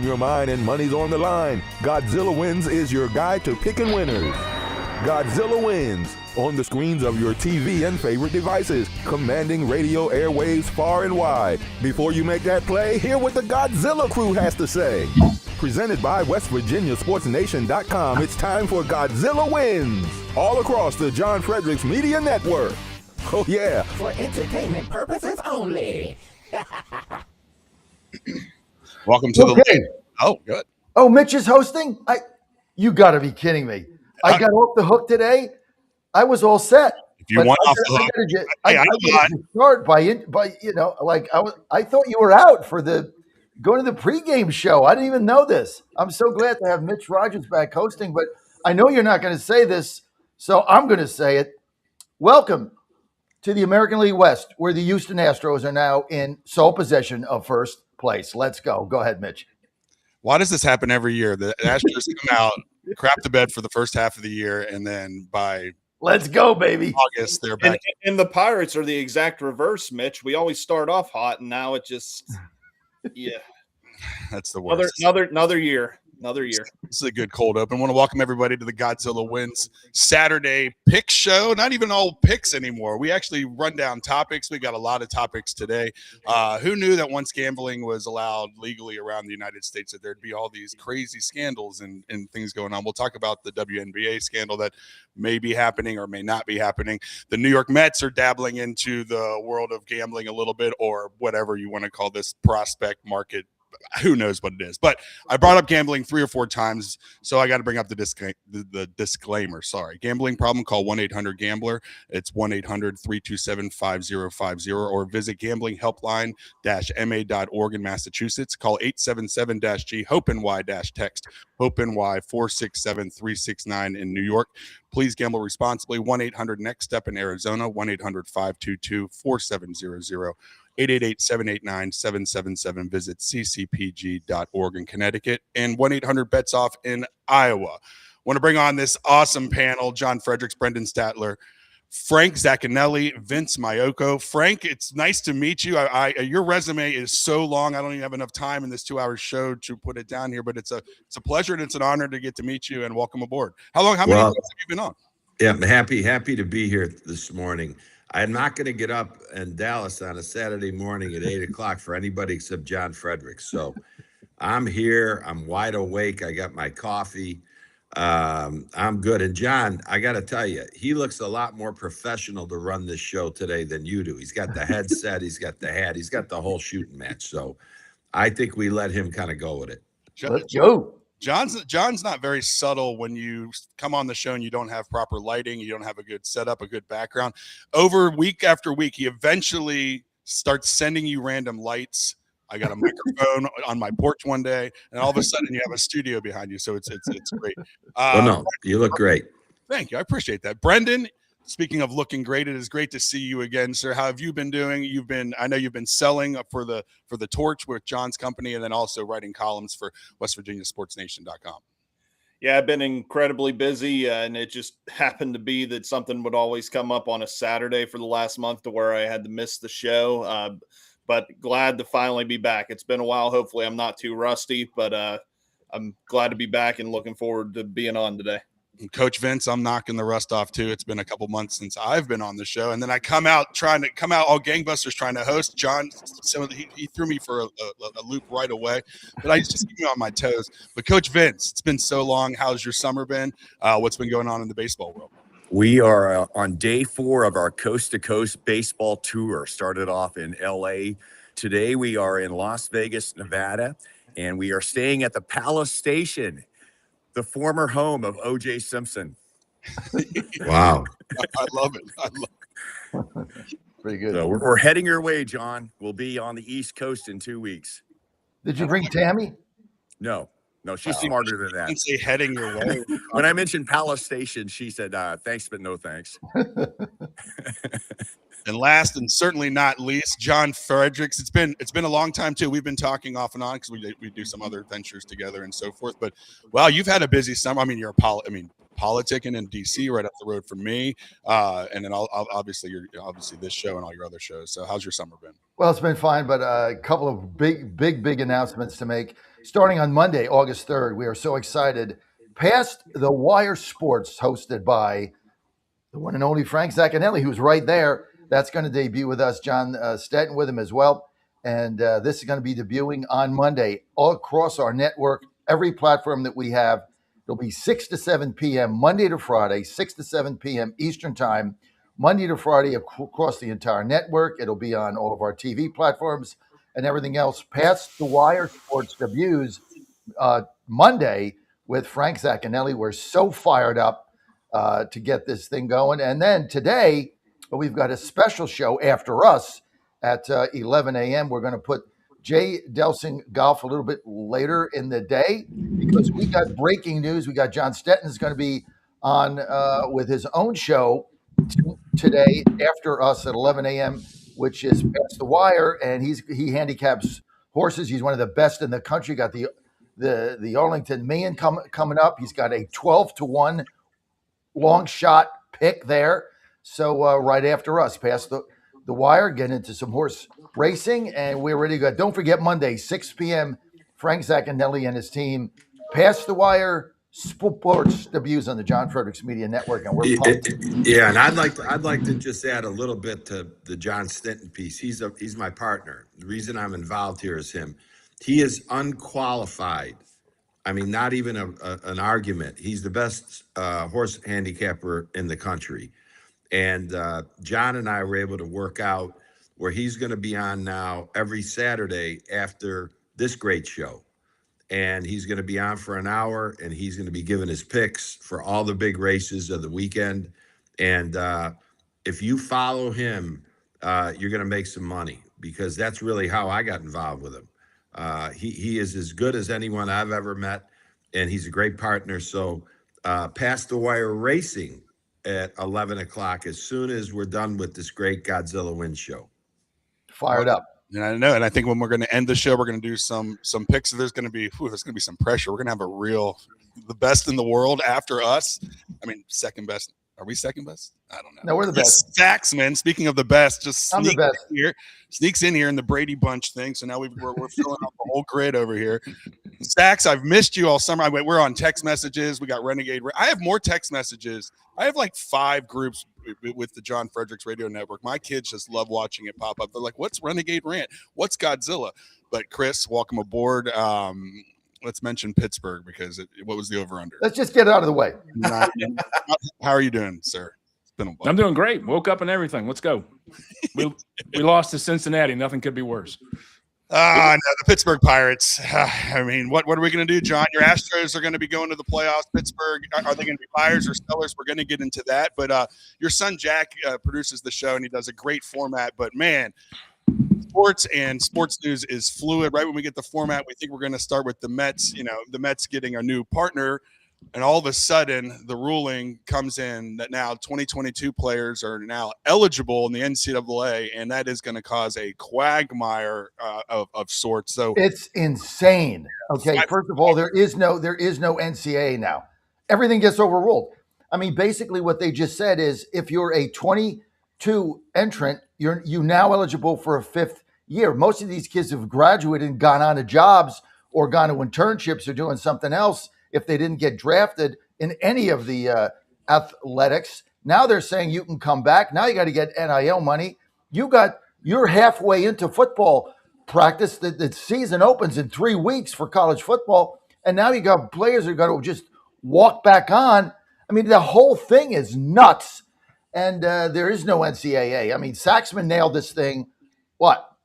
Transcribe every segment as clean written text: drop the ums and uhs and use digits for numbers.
your mind and money's on the line, Godzilla Wins is your guide to picking winners. Godzilla Wins, on the screens of your TV and favorite devices, commanding radio airwaves far and wide. Before you make that play, hear what the Godzilla crew has to say. Presented by WestVirginiaSportsNation.com, it's time for Godzilla Wins, all across the John Fredericks Media Network. Oh yeah. For entertainment purposes only. Welcome to the... Oh, good. Oh, Mitch is hosting? You got to be kidding me. I got off the hook today. I was all set. If you want off the hook, I got to start by I thought you were out for going to the pregame show. I didn't even know this. I'm so glad to have Mitch Rogers back hosting, but I know you're not going to say this, so I'm going to say it. Welcome to the American League West, where the Houston Astros are now in sole possession of first place. Let's go. Go ahead, Mitch. Why does this happen every year? The Astros come out, crap the bed for the first half of the year, and then by let's go, baby. August, they're back. And the Pirates are the exact reverse, Mitch. We always start off hot, and now it just, yeah. That's the worst. Another year. This is a good cold open. I want to welcome everybody to the Godzilla Wins Saturday pick show. Not even all picks anymore. We actually run down topics. We got a lot of topics today. Who knew that once gambling was allowed legally around the United States that there'd be all these crazy scandals and things going on? We'll talk about the WNBA scandal that may be happening or may not be happening. The New York Mets are dabbling into the world of gambling a little bit, or whatever you want to call this prospect market. Who knows what it is, but I brought up gambling 3 or 4 times, so I got to bring up the disclaimer. Sorry. Gambling problem, call 1-800-GAMBLER. It's 1-800-327-5050, or visit gamblinghelpline-ma.org in Massachusetts. Call 877-G-HOPE-NY-text HOPE-NY 467-369 in New York. Please gamble responsibly. 1-800-NEXT-STEP in Arizona. 1-800-522-4700. 888-789-777. Visit ccpg.org in Connecticut, and 1-800-BETS-OFF in Iowa. Want to bring on this awesome panel: John Fredericks, Brendan Statler, Frank Zaccanelli, Vince Mayoko. Frank, it's nice to meet you. Your resume is so long, I don't even have enough time in this 2-hour show to put it down here, but it's a pleasure and it's an honor to get to meet you and welcome aboard. How many times have you been on? Yeah, I'm happy to be here this morning. I'm not going to get up in Dallas on a Saturday morning at 8 o'clock for anybody except John Fredericks. So I'm here. I'm wide awake. I got my coffee. I'm good. And John, I got to tell you, he looks a lot more professional to run this show today than you do. He's got the headset. He's got the hat. He's got the whole shooting match. So I think we let him kind of go with it. Let's go. John's not very subtle when you come on the show and you don't have proper lighting, you don't have a good setup, a good background. Over week after week, he eventually starts sending you random lights. I got a microphone on my porch one day, and all of a sudden you have a studio behind you. So it's great. No, you look great. Thank you. I appreciate that. Brendan, speaking of looking great, it is great to see you again, sir. How have you been doing? I know you've been selling for the Torch with John's company, and then also writing columns for WestVirginiaSportsNation.com. Yeah, I've been incredibly busy, and it just happened to be that something would always come up on a Saturday for the last month to where I had to miss the show. But glad to finally be back. It's been a while. Hopefully I'm not too rusty, but I'm glad to be back and looking forward to being on today. Coach Vince, I'm knocking the rust off too. It's been a couple months since I've been on the show, and then I come out all gangbusters trying to host. John, he threw me for a loop right away, but I just keep me on my toes. But Coach Vince, it's been so long. How's your summer been? What's been going on in the baseball world? We are on day 4 of our coast-to-coast baseball tour. Started off in L.A. Today we are in Las Vegas, Nevada, and we are staying at the Palace Station, the former home of O.J. Simpson. Wow. I love it. Pretty good. So we're heading your way, John. We'll be on the East Coast in 2 weeks. Did you bring Tammy? No, she's smarter than that. You say heading your way. When I mentioned Palace Station, she said, thanks, but no thanks. And last and certainly not least, John Fredericks. It's been a long time too. We've been talking off and on because we do some other ventures together and so forth. But wow, you've had a busy summer. I mean, you're politicking in DC right up the road from me, and then obviously this show and all your other shows. So how's your summer been? Well, it's been fine, but a couple of big announcements to make. starting on Monday, August 3rd. We are so excited. Past the Wire Sports, hosted by the one and only Frank Zaccanelli, who's right there. That's going to debut with us, John Stetton with him as well. And this is going to be debuting on Monday all across our network, every platform that we have. It'll be 6 to 7 p.m. Monday to Friday, 6 to 7 p.m. Eastern Time, Monday to Friday across the entire network. It'll be on all of our TV platforms and everything else. Past the Wire Sports debuts Monday with Frank Zaccanelli. We're so fired up to get this thing going. And then today, we've got a special show after us at 11 a.m. We're going to put Jay Delsing Golf a little bit later in the day because we got breaking news. We got John Stetton's going to be on with his own show today after us at 11 a.m., which is Past the Wire, and he handicaps horses. He's one of the best in the country. Got the Arlington Million coming up. He's got a 12-1 long shot pick there. So right after us, Past the Wire, get into some horse racing, and we're ready to go. Don't forget Monday, 6 p.m., Frank Zaccanelli and his team, Past the Wire Sports debuts on the John Fredericks Media Network, and we're pumped. Yeah, and I'd like to just add a little bit to the John Stetton piece. He's my partner. The reason I'm involved here is him. He is unqualified. I mean, not even an argument. He's the best horse handicapper in the country. And John and I were able to work out where he's going to be on now every Saturday after this great show. And he's going to be on for an hour, and he's going to be giving his picks for all the big races of the weekend. And if you follow him, you're going to make some money, because that's really how I got involved with him. He is as good as anyone I've ever met, and he's a great partner. So Past the Wire Racing at 11 o'clock as soon as we're done with this great Godzilla Wins show. Fired up. And I know, and I think when we're going to end the show, we're going to do some picks. There's going to be some pressure. We're going to have the best in the world after us. I mean, second best. Are we second best? I don't know. No, we're the best. Saxman, speaking of the best, just I'm the best. Sneaks in here in the Brady Bunch thing. So now we're filling out the whole grid over here. Sax, I've missed you all summer. We're on text messages. We got Renegade. I have more text messages. I have like 5 groups with the John Fredericks Radio Network. My kids just love watching it pop up. They're like, what's Renegade Rant? What's Godzilla? But Chris, welcome aboard. Let's mention Pittsburgh, because what was the over-under? Let's just get it out of the way. How are you doing, sir? It's been a while. I'm doing great. Woke up and everything. Let's go. We lost to Cincinnati. Nothing could be worse. No, the Pittsburgh Pirates. I mean, what are we going to do, John? Your Astros are going to be going to the playoffs. Pittsburgh, are they going to be buyers or sellers? We're going to get into that. But your son, Jack, produces the show, and he does a great format. But, man, sports and sports news is fluid. Right when we get the format, we think we're going to start with the Mets, the Mets getting a new partner. And all of a sudden, the ruling comes in that now 2022 players are now eligible in the NCAA, and that is going to cause a quagmire of sorts. So it's insane. Okay, first of all, there is no NCAA now. Everything gets overruled. I mean, basically, what they just said is if you're a 22 entrant, you now eligible for a 5th year. Most of these kids have graduated and gone on to jobs or gone to internships or doing something else if they didn't get drafted in any of the athletics. Now they're saying you can come back. Now you got to get NIL money. You're halfway into football practice. The season opens in 3 weeks for college football, and now you got players who are going to just walk back on. I mean, the whole thing is nuts, and there is no NCAA. I mean, Saxman nailed this thing.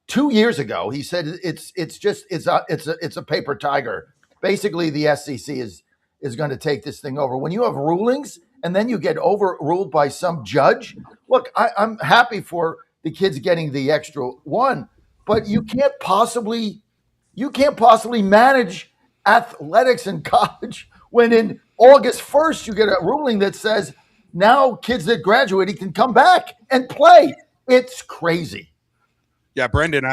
2 years ago? He said it's a paper tiger. Basically, the SEC is going to take this thing over. When you have rulings and then you get overruled by some judge, look, I'm happy for the kids getting the extra one, but you can't possibly manage athletics in college when in August 1st you get a ruling that says now kids that graduated can come back and play. It's crazy. Yeah, Brendan,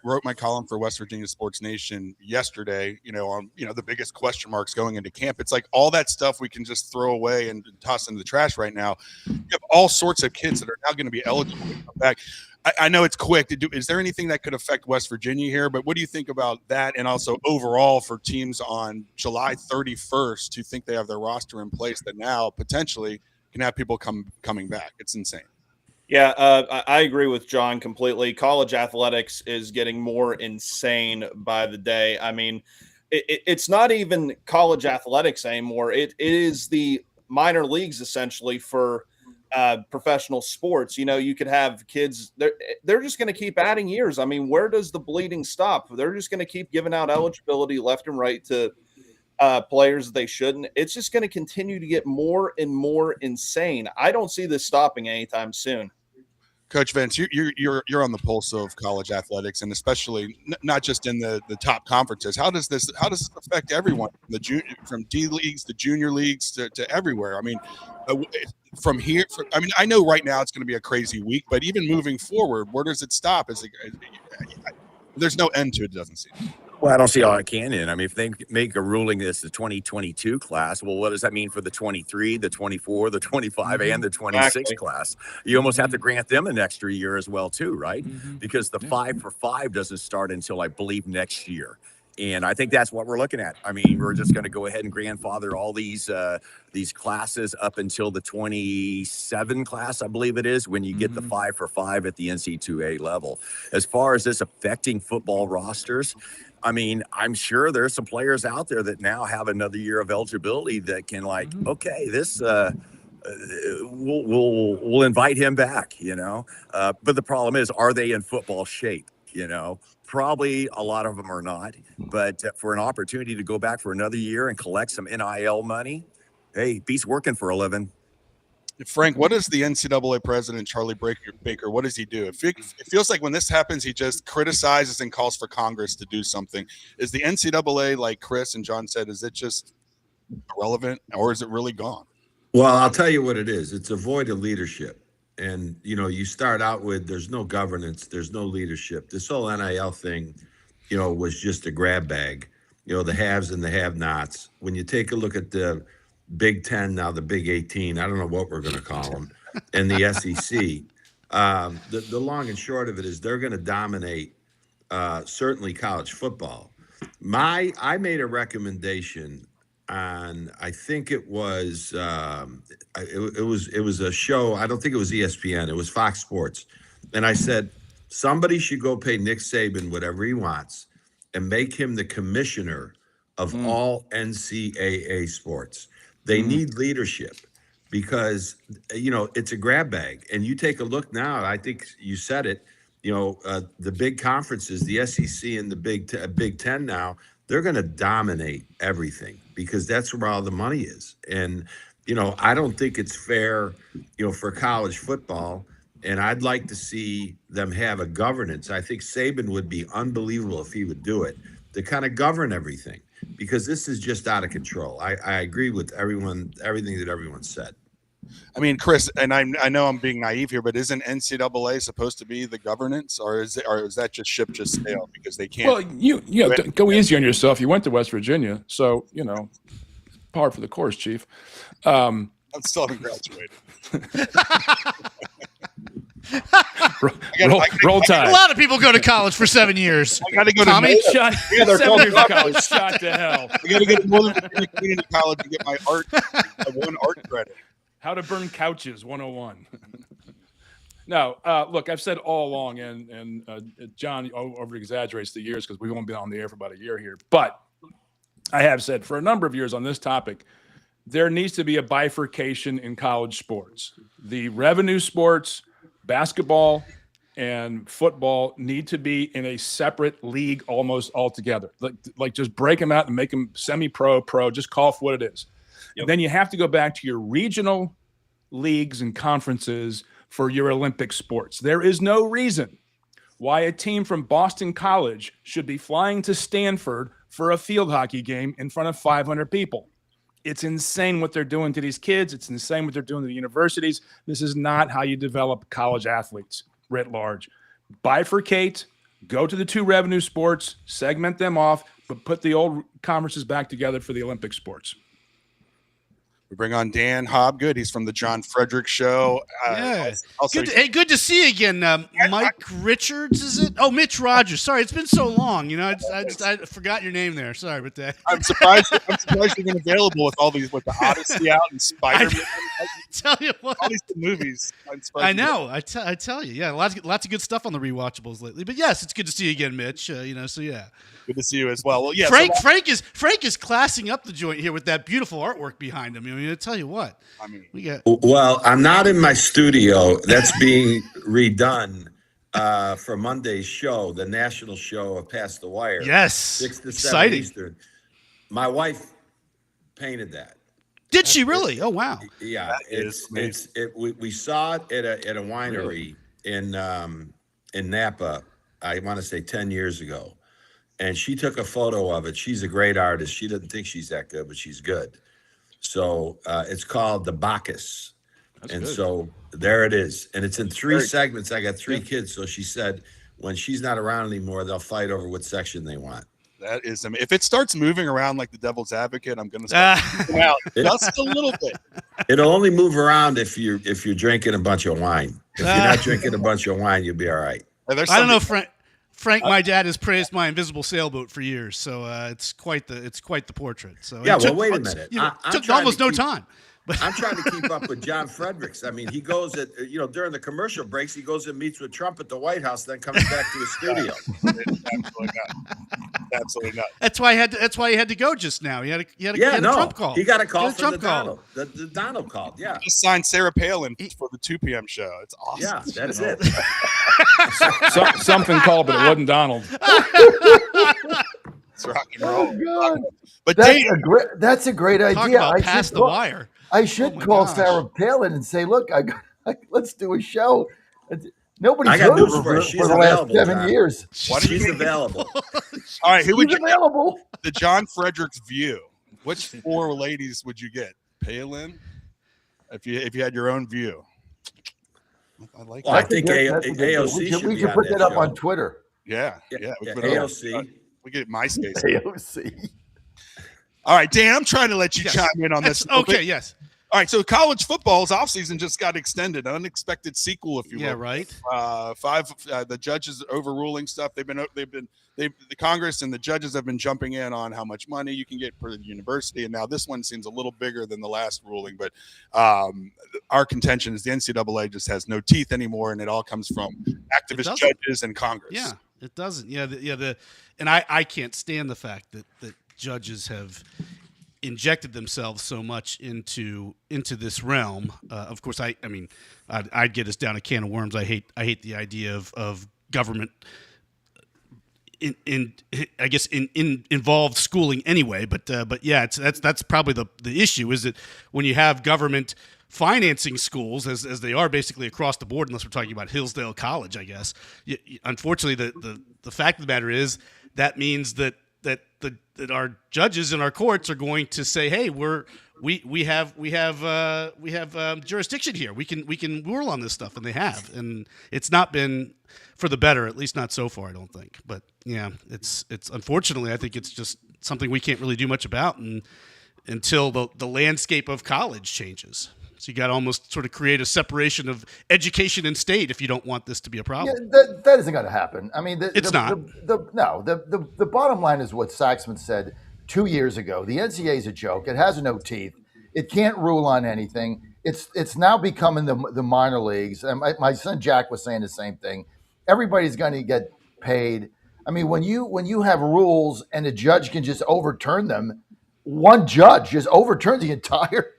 wrote my column for West Virginia Sports Nation yesterday, on, the biggest question marks going into camp. It's like all that stuff we can just throw away and toss into the trash right now. You have all sorts of kids that are now going to be eligible to come back. I know it's quick. Is there anything that could affect West Virginia here? But what do you think about that, and also overall for teams on July 31st who think they have their roster in place that now potentially can have people coming back? It's insane. Yeah, I agree with John completely. College athletics is getting more insane by the day. I mean, it's not even college athletics anymore. It is the minor leagues essentially for professional sports. You know, you could have kids, they're just going to keep adding years. I mean, where does the bleeding stop? They're just going to keep giving out eligibility left and right to players that they shouldn't. It's just going to continue to get more and more insane. I don't see this stopping anytime soon. Coach Vince, you're on the pulse of college athletics, and especially not just in the top conferences. How does this affect everyone from D leagues to junior leagues to everywhere? I mean, from here, I know right now it's going to be a crazy week, but even moving forward, where does it stop? There's no end to it. Doesn't seem. Well, I don't see how it can end. I mean, if they make a ruling this the 2022 class, well, what does that mean for the 23, the 24, the 25, and the 26 class? You almost have to grant them an extra year as well, too, right? Because the 5 for 5 doesn't start until, I believe, next year. And I think that's what we're looking at. I mean, we're just going to go ahead and grandfather all these classes up until the 27 class, I believe it is, when you get the 5 for 5 at the NC2A level. As far as this affecting football rosters, I mean, I'm sure there's some players out there that now have another year of eligibility that can okay, this we'll invite him back, you know. But the problem is, are they in football shape? You know, probably a lot of them are not. But for an opportunity to go back for another year and collect some NIL money, hey, beats working for a living. Frank, what is the NCAA president, Charlie Baker, what does he do? It feels like when this happens, he just criticizes and calls for Congress to do something. Is the NCAA, like Chris and John said, is it just irrelevant, or is it really gone? Well, I'll tell you what it is. It's a void of leadership. And, you know, you start out with there's no governance, there's no leadership. This whole NIL thing, you know, was just a grab bag, you know, the haves and the have-nots. When you take a look at the Big 10, now the Big 18, I don't know what we're going to call them, and the SEC, the long and short of it is they're going to dominate certainly college football. I made a recommendation on, I think it was it was a show. I don't think it was ESPN. It was Fox Sports, and I said somebody should go pay Nick Saban whatever he wants and make him the commissioner of all NCAA sports. They need leadership because, you know, it's a grab bag. And you take a look now, I think you said it, you know, the big conferences, the SEC and the Big Ten now, they're going to dominate everything because that's where all the money is. And, you know, I don't think it's fair, you know, for college football. And I'd like to see them have a governance. I think Saban would be unbelievable if he would do it, to kind of govern everything, because this is just out of control. I agree with everything that everyone said. I mean, Chris, and I know I'm being naive here, but isn't NCAA supposed to be the governance, or is that just ship just sailed because they can't? Well, you know, go easy on yourself. You went to West Virginia, so you know, par for the course, Chief. I still haven't graduated. Roll Tide. A lot of people go to college for 7 years. I got to go Tommy, to Shot, 7 years of college. Shot to hell. I got to go to Northern Virginia Community College and get my one art credit. How to burn couches 101. No, look, I've said all along, and John over exaggerates the years because we won't be on the air for about a year here. But I have said for a number of years on this topic, there needs to be a bifurcation in college sports. The revenue sports, basketball and football, need to be in a separate league almost altogether. Like just break them out and make them semi-pro, pro, just call it for what it is. Yep. And then you have to go back to your regional leagues and conferences for your Olympic sports. There is no reason why a team from Boston College should be flying to Stanford for a field hockey game in front of 500 people. It's insane what they're doing to these kids. It's insane what they're doing to the universities. This is not how you develop college athletes writ large. Bifurcate, go to the two revenue sports, segment them off, but put the old conferences back together for the Olympic sports. We bring on Dan Hobgood. He's from the John Frederick Show. Yeah. Also, Good to see you again. Mike Richards, is it? Oh, Mitch Rogers. Sorry, it's been so long. You know, I forgot your name there. Sorry about that. I'm surprised you've been available with all these, with the Odyssey out and Spider-Man. Tell you what, all these movies. I know. I tell you, yeah, lots of good stuff on the rewatchables lately. But yes, it's good to see you again, Mitch. So yeah. Good to see you as well. Well, yeah. Frank is classing up the joint here with that beautiful artwork behind him. I mean, I tell you what. I mean, well, I'm not in my studio. That's being redone for Monday's show, the national show of Past the Wire. Yes, 6 to 7 exciting. Eastern. My wife painted that. Did she really? Oh wow. Yeah, we saw it at a winery in Napa. I want to say 10 years ago. And she took a photo of it. She's a great artist. She doesn't think she's that good, but she's good. So it's called the Bacchus. So there it is. And it's in 3 segments. I got 3 kids. So she said when she's not around anymore, they'll fight over what section they want. That is, I mean, if it starts moving around like the devil's advocate, I'm going to start moving out just a little bit. It'll only move around if you're drinking a bunch of wine. If you're not drinking a bunch of wine, you'll be all right. I don't know, Frank, my dad has praised my invisible sailboat for years, so it's quite the portrait. So yeah, well, wait a minute. It took almost no time. But I'm trying to keep up with John Fredericks. I mean, he goes during the commercial breaks, he goes and meets with Trump at the White House, then comes back to the studio. Absolutely not. That's why he had to go just now. He had a Trump call. He got a call from the Donald. The Donald called. Yeah. He signed Sarah Palin for the 2 p.m. show. It's awesome. Yeah, that's it. Something called, but it wasn't Donald. It's rock and roll. Oh, God. But that's a great idea. Talk about pass the wire. I should call Sarah Palin and say, look, let's do a show. Nobody's heard of her for the last 7 years. She's available. All right, who would you available? The John Fredericks view. Which 4 ladies would you get? Palin? If you had your own view. I like that. I think AOC should we be could put that up show. on Twitter. Yeah. AOC. We get MySpace. AOC. All right, Dan, I'm trying to let you chime in on this. Okay, yes. All right, so college football's offseason just got extended. An unexpected sequel, if you will. Yeah, right. 5 the judges overruling stuff. The Congress and the judges have been jumping in on how much money you can get per the university, and now this one seems a little bigger than the last ruling. But our contention is the NCAA just has no teeth anymore, and it all comes from activist judges and Congress. Yeah, it doesn't. And I can't stand the fact that judges have injected themselves so much into this realm. Of course, I mean, I'd get us down a can of worms. I hate the idea of government in involved schooling anyway. But yeah, that's probably the issue is that when you have government financing schools as they are basically across the board, unless we're talking about Hillsdale College, I guess. Unfortunately, the fact of the matter is that means that our judges in our courts are going to say, "Hey, we have jurisdiction here. We can rule on this stuff," and they have, and it's not been for the better, at least not so far, I don't think. But yeah, it's unfortunately, I think it's just something we can't really do much about, until the landscape of college changes. So you got to almost sort of create a separation of education and state if you don't want this to be a problem. Yeah, that isn't going to happen. I mean, it's not. The bottom line is what Saxman said 2 years ago. The NCAA is a joke. It has no teeth. It can't rule on anything. It's now becoming the minor leagues. And my son Jack was saying the same thing. Everybody's going to get paid. I mean, when you have rules and a judge can just overturn them, one judge just overturns the entire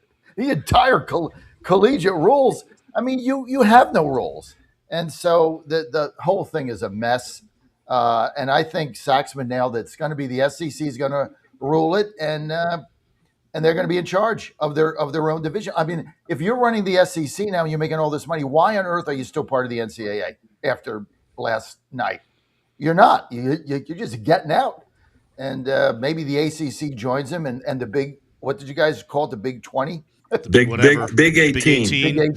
collegiate rules. I mean, you have no rules. And so the whole thing is a mess. And I think Saxman nailed it. It's going to be the SEC is going to rule it, and they're going to be in charge of their own division. I mean, if you're running the SEC now and you're making all this money, why on earth are you still part of the NCAA after last night? You're not. You're just getting out. And maybe the ACC joins them, and the big, what did you guys call it, the Big 20? Big 18. Big 18.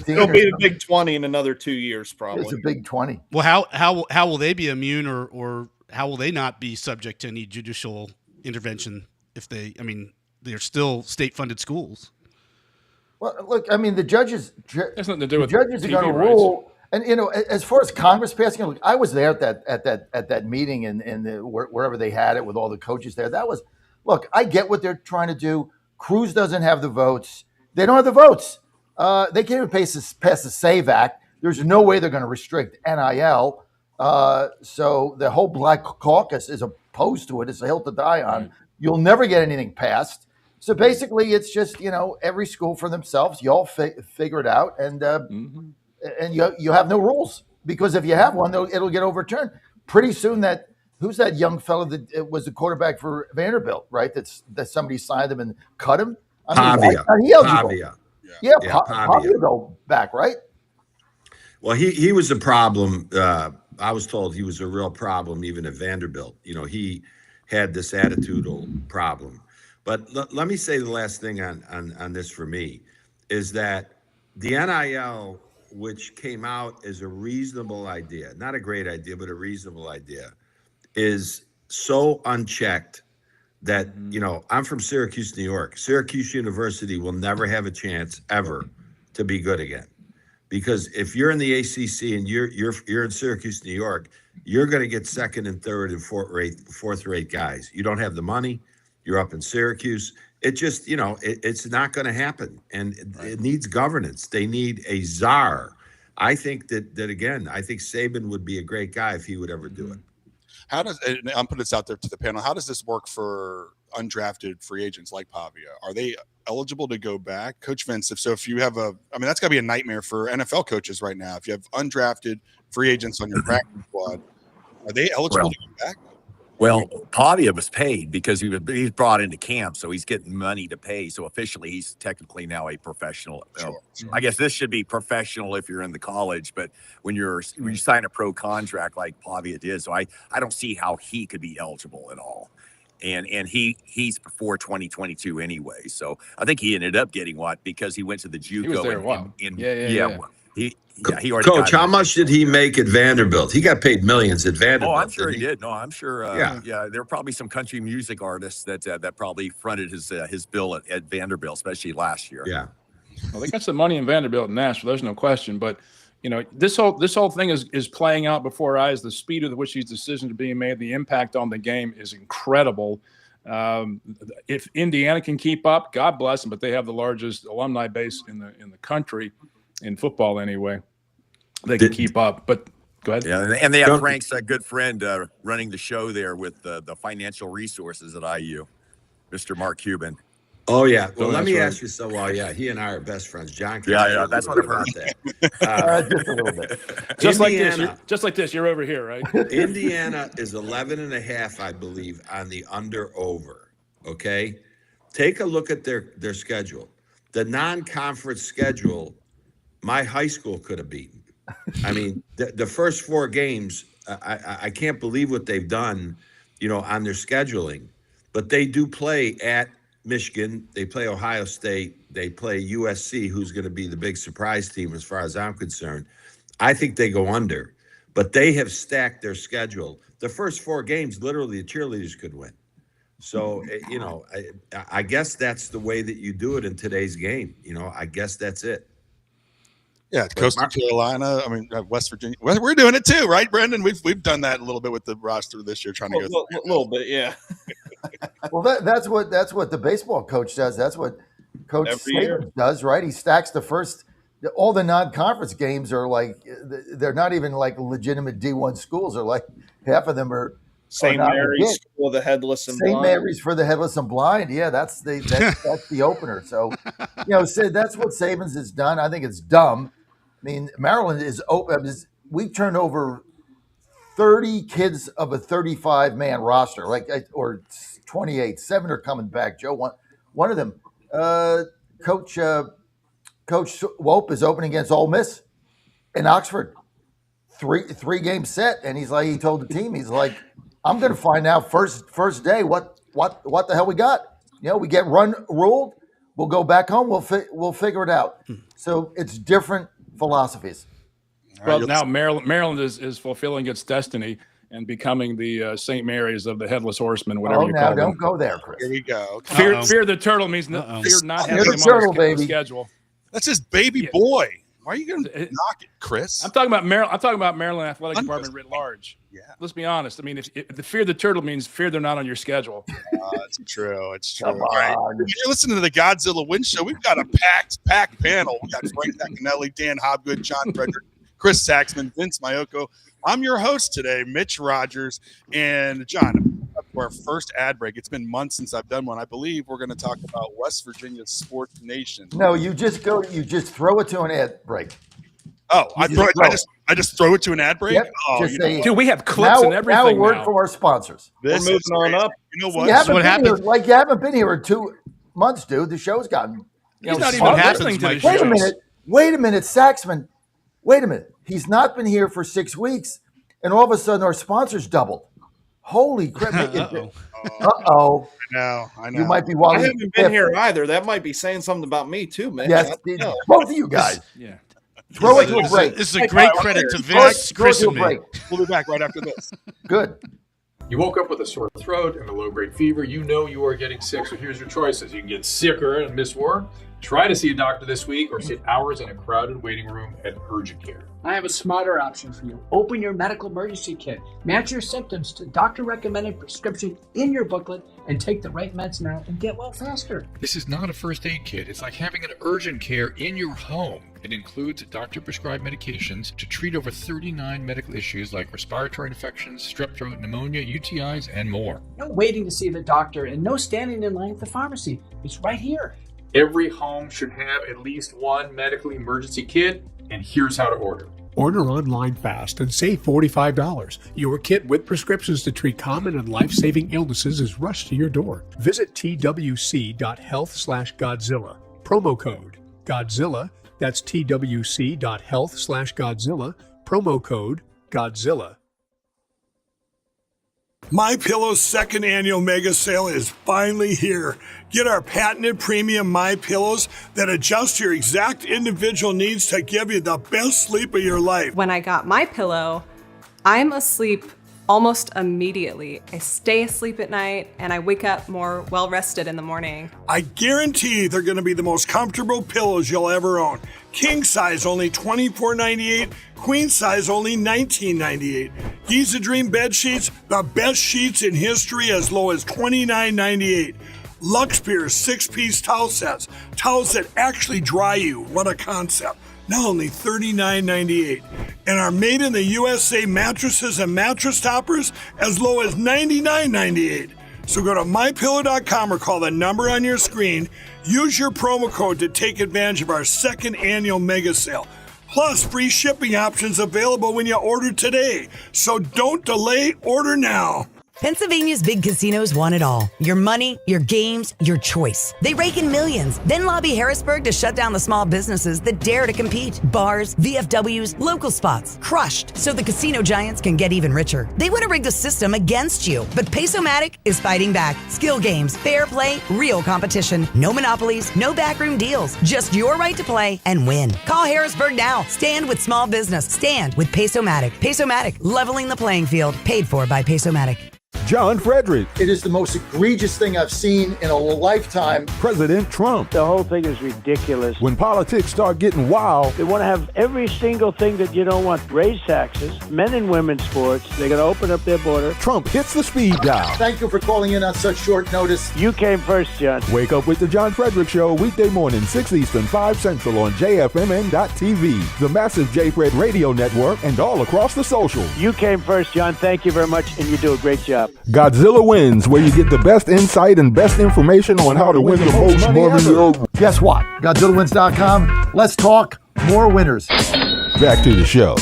It'll be the Big 20 in another 2 years, probably. It's a Big 20. Well, how will they be immune, or how will they not be subject to any judicial intervention if they're still state-funded schools? Well, look, I mean, the judges Has nothing to do the with judges are TV going to rights. rule. And as far as Congress passing, look, I was there at that meeting wherever they had it with all the coaches there. That was, look, I get what they're trying to do. Cruz doesn't have the votes. They don't have the votes. They can't even pass the SAVE Act. There's no way they're going to restrict NIL. So the whole Black Caucus is opposed to it. It's a hill to die on. Right. You'll never get anything passed. So basically, it's just every school for themselves. You all figure it out, and you have no rules, because if you have one, it'll get overturned pretty soon. Who's that young fellow that was the quarterback for Vanderbilt, right? That somebody signed him and cut him. I mean, why is he eligible? Pavia. Yeah, Yeah, Pavia go back, right? Well, he was a problem. I was told he was a real problem even at Vanderbilt. He had this attitudinal problem. But let me say the last thing on this for me is that the NIL, which came out as a reasonable idea, not a great idea, but a reasonable idea, is so unchecked that, I'm from Syracuse, New York. Syracuse University will never have a chance ever to be good again. Because if you're in the ACC and you're in Syracuse, New York, you're going to get second and third and fourth rate guys. You don't have the money. You're up in Syracuse. It just, it's not going to happen. And it needs governance. They need a czar. I think that again, I think Saban would be a great guy if he would ever do it. How does, and I'm putting this out there to the panel, how does this work for undrafted free agents like Pavia? Are they eligible to go back? Coach Vince, if you have that's got to be a nightmare for NFL coaches right now. If you have undrafted free agents on your practice squad, are they eligible to go back? Well, Pavia was paid because he's brought into camp, so he's getting money to pay. So officially, he's technically now a professional. Sure. I guess this should be professional if you're in the college, but when you sign a pro contract like Pavia did, so I don't see how he could be eligible at all. And he's before 2022 anyway, so I think he ended up getting because he went to the JUCO. He was there a while. He already. Coach, how much did he make at Vanderbilt? He got paid millions at Vanderbilt. Oh, I'm sure he did. No, I'm sure. Yeah. There were probably some country music artists that probably fronted his bill at Vanderbilt, especially last year. Yeah. Well, they got some money in Vanderbilt and Nashville. There's no question. But this whole thing is playing out before our eyes. The speed with which these decisions are being made, the impact on the game is incredible. If Indiana can keep up, God bless them. But they have the largest alumni base in the country, in football anyway. They can keep up. But go ahead. Yeah, and they have Frank's good friend running the show there with the financial resources at IU, Mr. Mark Cuban. Oh, yeah. Well, let me ask you. So, he and I are best friends. John. Yeah, that's what I've heard. Just a little bit. Just like this, you're over here, right? Indiana is 11.5, I believe, on the under/over. Okay, take a look at their schedule. The non-conference schedule, my high school could have beaten. I mean, the first 4 games, I can't believe what they've done, on their scheduling. But they do play at Michigan, they play Ohio State, they play USC, who's going to be the big surprise team as far as I'm concerned. I think they go under, but they have stacked their schedule. The first 4 games, literally, the cheerleaders could win. So, I guess that's the way that you do it in today's game. I guess that's it. Yeah, Coastal Carolina. I mean, West Virginia. We're doing it too, right, Brendan? We've done that a little bit with the roster this year, trying to go a little bit, yeah. Well, that's what the baseball coach does. That's what Coach Saban does, right? He stacks all the non-conference games are like, they're not even like legitimate D1 schools. Are like half of them are St. Mary's for the headless and blind. St. Mary's for the headless and blind. Yeah, that's the opener. So, that's what Saban's has done. I think it's dumb. I mean, Maryland is open. We turned over 30 kids of a 35-man roster, or 28. 7 are coming back. Joe, one of them, Coach Wope is opening against Ole Miss in Oxford. Three game set, and he told the team, he's like, I'm going to find out first day what the hell we got. We get run ruled. We'll go back home. We'll figure it out. So it's different philosophies. Well, now Maryland is fulfilling its destiny and becoming the St. Mary's of the Headless Horseman, whatever you call them. Don't go there, Chris. Here we go. Fear the turtle means fear not having them on the schedule. That's his baby boy. Why are you going to knock it, Chris? I'm talking about Maryland. I'm talking about Maryland Athletic Department writ large. Yeah. Let's be honest. I mean, if the fear the turtle means fear they're not on your schedule. It's true. It's true. All right. When you're listening to the Godzilla Win Show, we've got a packed panel. We got Frank Zacchinelli, Dan Hobgood, John Frederick, Chris Saxman, Vince Mayoko. I'm your host today, Mitch Rogers. And John, for our first ad break, it's been months since I've done one. I believe we're going to talk about West Virginia's Sports Nation. No, you just throw it to an ad break. Oh, I just throw it to an ad break? Yep. Oh, Dude, we have clips and everything. Now a word from our sponsors. We're moving on up. You know what? You haven't been here in 2 months, dude. The show's gotten. He's not even listening to the show. Wait a minute, Saxman. Wait a minute. He's not been here for 6 weeks, and all of a sudden our sponsors doubled. Holy crap! Uh-oh. I know. You might be. I haven't been here either. That might be saying something about me too, man. Yes, both of you guys. Yeah. Throw it to a break. This is a great credit to Vince, Chris, and me. We'll be back right after this. Good. You woke up with a sore throat and a low-grade fever. You know you are getting sick, so here's your choices. You can get sicker and miss work, try to see a doctor this week, or sit hours in a crowded waiting room at urgent care. I have a smarter option for you. Open your medical emergency kit. Match your symptoms to doctor-recommended prescription in your booklet and take the right meds now and get well faster. This is not a first aid kit. It's like having an urgent care in your home. It includes doctor-prescribed medications to treat over 39 medical issues like respiratory infections, strep throat, pneumonia, UTIs, and more. No waiting to see the doctor and no standing in line at the pharmacy. It's right here. Every home should have at least one medical emergency kit, and here's how to order. Order online fast and save $45. Your kit with prescriptions to treat common and life-saving illnesses is rushed to your door. Visit twc.health/Godzilla. Promo code Godzilla. That's twc.health/Godzilla. Promo code Godzilla. MyPillow's second annual mega sale is finally here. Get our patented premium MyPillows that adjust your exact individual needs to give you the best sleep of your life. When I got MyPillow, I'm asleep almost immediately. I stay asleep at night and I wake up more well-rested in the morning. I guarantee they're going to be the most comfortable pillows you'll ever own. King size only $24.98, queen size only $19.98. Giza Dream bed sheets, the best sheets in history, as low as $29.98. Lux Pierce 6-piece towel sets, towels that actually dry you. What a concept. Now only $39.98. And our made in the USA mattresses and mattress toppers as low as $99.98. So go to mypillow.com or call the number on your screen. Use your promo code to take advantage of our second annual mega sale. Plus free shipping options available when you order today. So don't delay, order now. Pennsylvania's big casinos want it all. Your money, your games, your choice. They rake in millions, then lobby Harrisburg to shut down the small businesses that dare to compete. Bars, VFWs, local spots, crushed so the casino giants can get even richer. They want to rig the system against you, but Pesomatic is fighting back. Skill games, fair play, real competition. No monopolies, no backroom deals. Just your right to play and win. Call Harrisburg now. Stand with small business. Stand with Pesomatic. Pesomatic, leveling the playing field. Paid for by Pesomatic. John Frederick. It is the most egregious thing I've seen in a lifetime. President Trump. The whole thing is ridiculous. When politics start getting wild, they want to have every single thing that you don't want. Raise taxes, men and women's sports. They're going to open up their border. Trump hits the speed dial. Thank you for calling in on such short notice. You came first, John. Wake up with the John Frederick Show weekday morning, 6 Eastern, 5 Central on JFMN.TV, the massive J-Fred radio network, and all across the social. You came first, John. Thank you very much, and you do a great job. Godzilla Wins, where you get the best insight and best information on how to win the most money ever. Guess what? GodzillaWins.com. Let's talk more winners. Back to the show.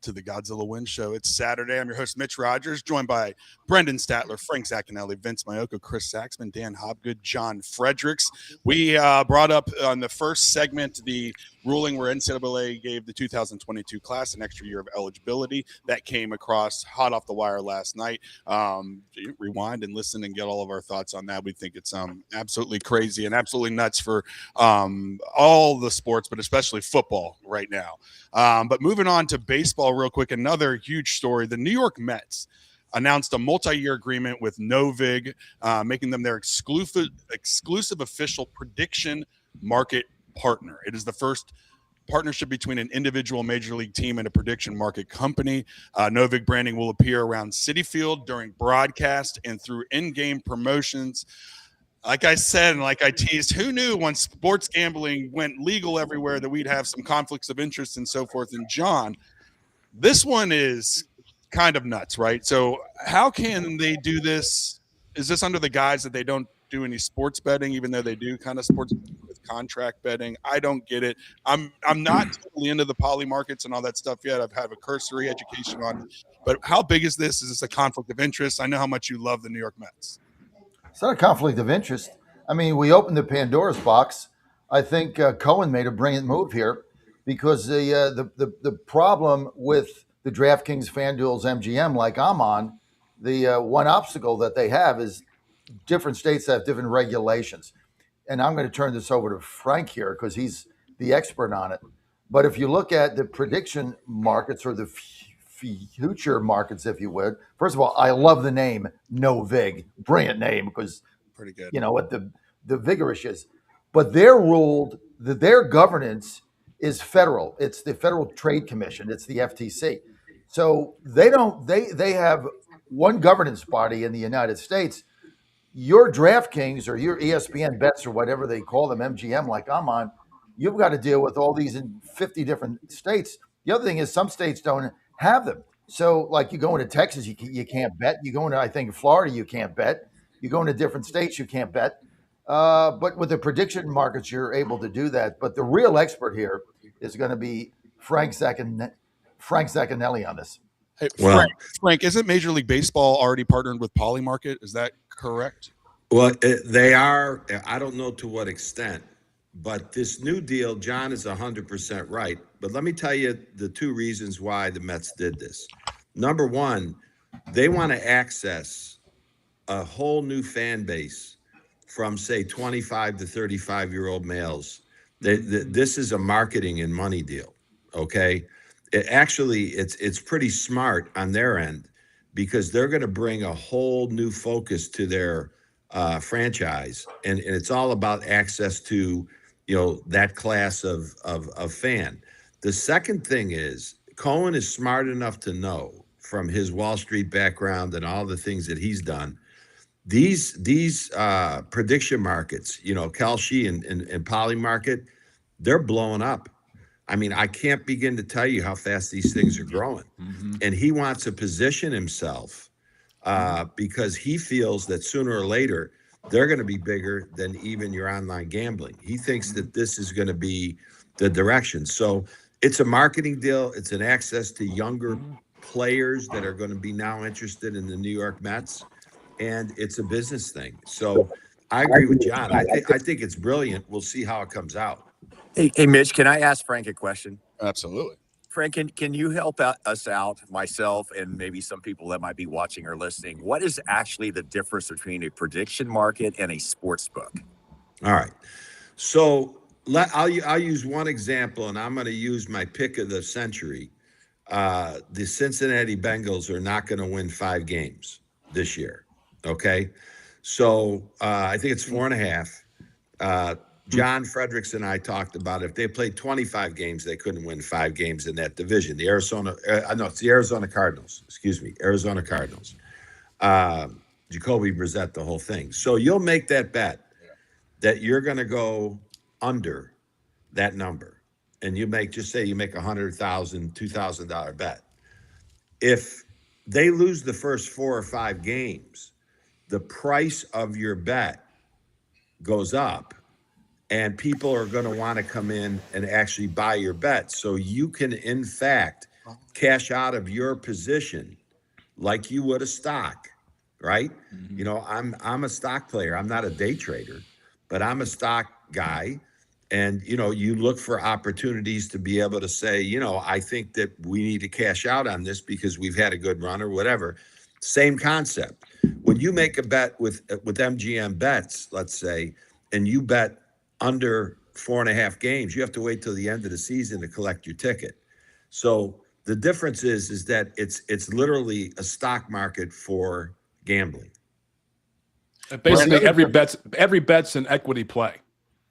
To the Godzilla Win Show. It's Saturday. I'm your host, Mitch Rogers, joined by Brendan Statler, Frank Zacchinelli, Vince Mayoko, Chris Saxman, Dan Hobgood, John Fredericks. We brought up on the first segment the ruling where NCAA gave the 2022 class an extra year of eligibility. That came across hot off the wire last night. Rewind and listen and get all of our thoughts on that. We think it's absolutely crazy and absolutely nuts for all the sports, but especially football right now. But moving on to baseball real quick, another huge story. The New York Mets announced a multi-year agreement with Novig, making them their exclusive official prediction market partner. It is the first partnership between an individual major league team and a prediction market company. Novig branding will appear around Citi Field during broadcast and through in-game promotions. Like I said, and like I teased, who knew when sports gambling went legal everywhere that we'd have some conflicts of interest and so forth. And John, this one is kind of nuts, right? So how can they do this? Is this under the guise that they don't do any sports betting, even though they do kind of sports with contract betting? I don't get it. I'm not totally into the poly markets and all that stuff yet. I've had a cursory education on it. But how big is this? Is this a conflict of interest? I know how much you love the New York Mets. It's not a conflict of interest. I mean, we opened the box. I think Cohen made a brilliant move here because the problem with the DraftKings, FanDuel's, MGM, like I'm on, the one obstacle that they have is different states have different regulations. And I'm going to turn this over to Frank here because he's the expert on it. But if you look at the prediction markets or the future markets, if you would, first of all, I love the name Novig, brilliant name because pretty good. You know what the vigorous is, but they're ruled that their governance is federal. It's the Federal Trade Commission. It's the FTC. So they have one governance body in the United States. Your DraftKings or your ESPN bets or whatever they call them, MGM, like I'm on, you've got to deal with all these in 50 different states. The other thing is some states don't have them. So like you go into Texas, you can't bet. You go into, I think, Florida, you can't bet. You go into different states, you can't bet. But with the prediction markets, you're able to do that. But the real expert here is going to be Frank Zaccanelli on this. Hey, Frank, isn't Major League Baseball already partnered with Polymarket? Is that correct? Well, they are. I don't know to what extent, but this new deal, John is 100% right. But let me tell you the two reasons why the Mets did this. Number one, they want to access a whole new fan base from, say, 25 to 35-year-old males. This is a marketing and money deal, okay? It's pretty smart on their end because they're going to bring a whole new focus to their franchise, and it's all about access to, that class of fan. The second thing is Cohen is smart enough to know from his Wall Street background and all the things that he's done, these prediction markets, Kalshi and Poly Market, they're blowing up. I mean, I can't begin to tell you how fast these things are growing. Mm-hmm. And he wants to position himself because he feels that sooner or later, they're going to be bigger than even your online gambling. He thinks that this is going to be the direction. So it's a marketing deal. It's an access to younger players that are going to be now interested in the New York Mets. And it's a business thing. So I agree with John. I think it's brilliant. We'll see how it comes out. Hey, Mitch, can I ask Frank a question? Absolutely. Frank, can you help us out, myself, and maybe some people that might be watching or listening? What is actually the difference between a prediction market and a sports book? All right. So I'll use one example, and I'm going to use my pick of the century. The Cincinnati Bengals are not going to win 5 games this year. Okay. So I think it's 4.5. John Fredericks and I talked about if they played 25 games, they couldn't win 5 games in that division. It's the Arizona Cardinals. Excuse me, Arizona Cardinals. Jacoby Brissett, the whole thing. So you'll make that bet that you're going to go under that number, and you make $100,000, $2,000 bet. If they lose the first 4 or 5 games, the price of your bet goes up. And people are going to want to come in and actually buy your bet. So you can, in fact, cash out of your position like you would a stock, right? Mm-hmm. I'm a stock player. I'm not a day trader, but I'm a stock guy. And, you look for opportunities to be able to say, I think that we need to cash out on this because we've had a good run or whatever. Same concept. When you make a bet with MGM bets, let's say, and you bet under 4.5 games, you have to wait till the end of the season to collect your ticket. So The difference is that it's literally a stock market for gambling. Basically, every bet's an equity play.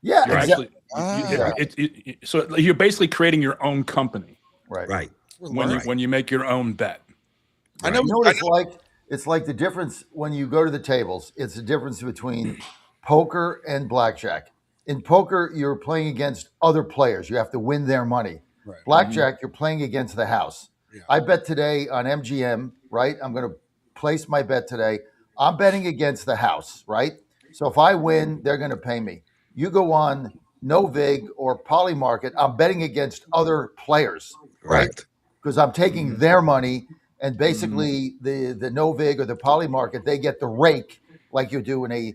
Yeah, you're exactly. actually so you're basically creating your own company, right? When you make your own bet. I know. You know what it's like? It's like the difference when you go to the tables. It's the difference between poker and blackjack. In poker, you're playing against other players. You have to win their money. Right. Blackjack, you're playing against the house. Yeah. I bet today on MGM, right? I'm going to place my bet today. I'm betting against the house, right? So if I win, they're going to pay me. You go on Novig or Polymarket, I'm betting against other players, right? Because I'm taking their money, and basically the Novig or the Polymarket, they get the rake like you do in a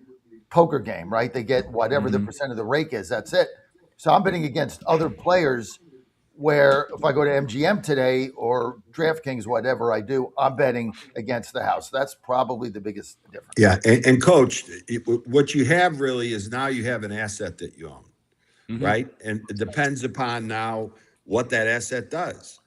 poker game, right? They get whatever the percent of the rake is. That's it. So I'm betting against other players, where if I go to MGM today or DraftKings, whatever I do, I'm betting against the house. That's probably the biggest difference. Yeah, and Coach, what you have really is now you have an asset that you own, right? And it depends upon now what that asset does.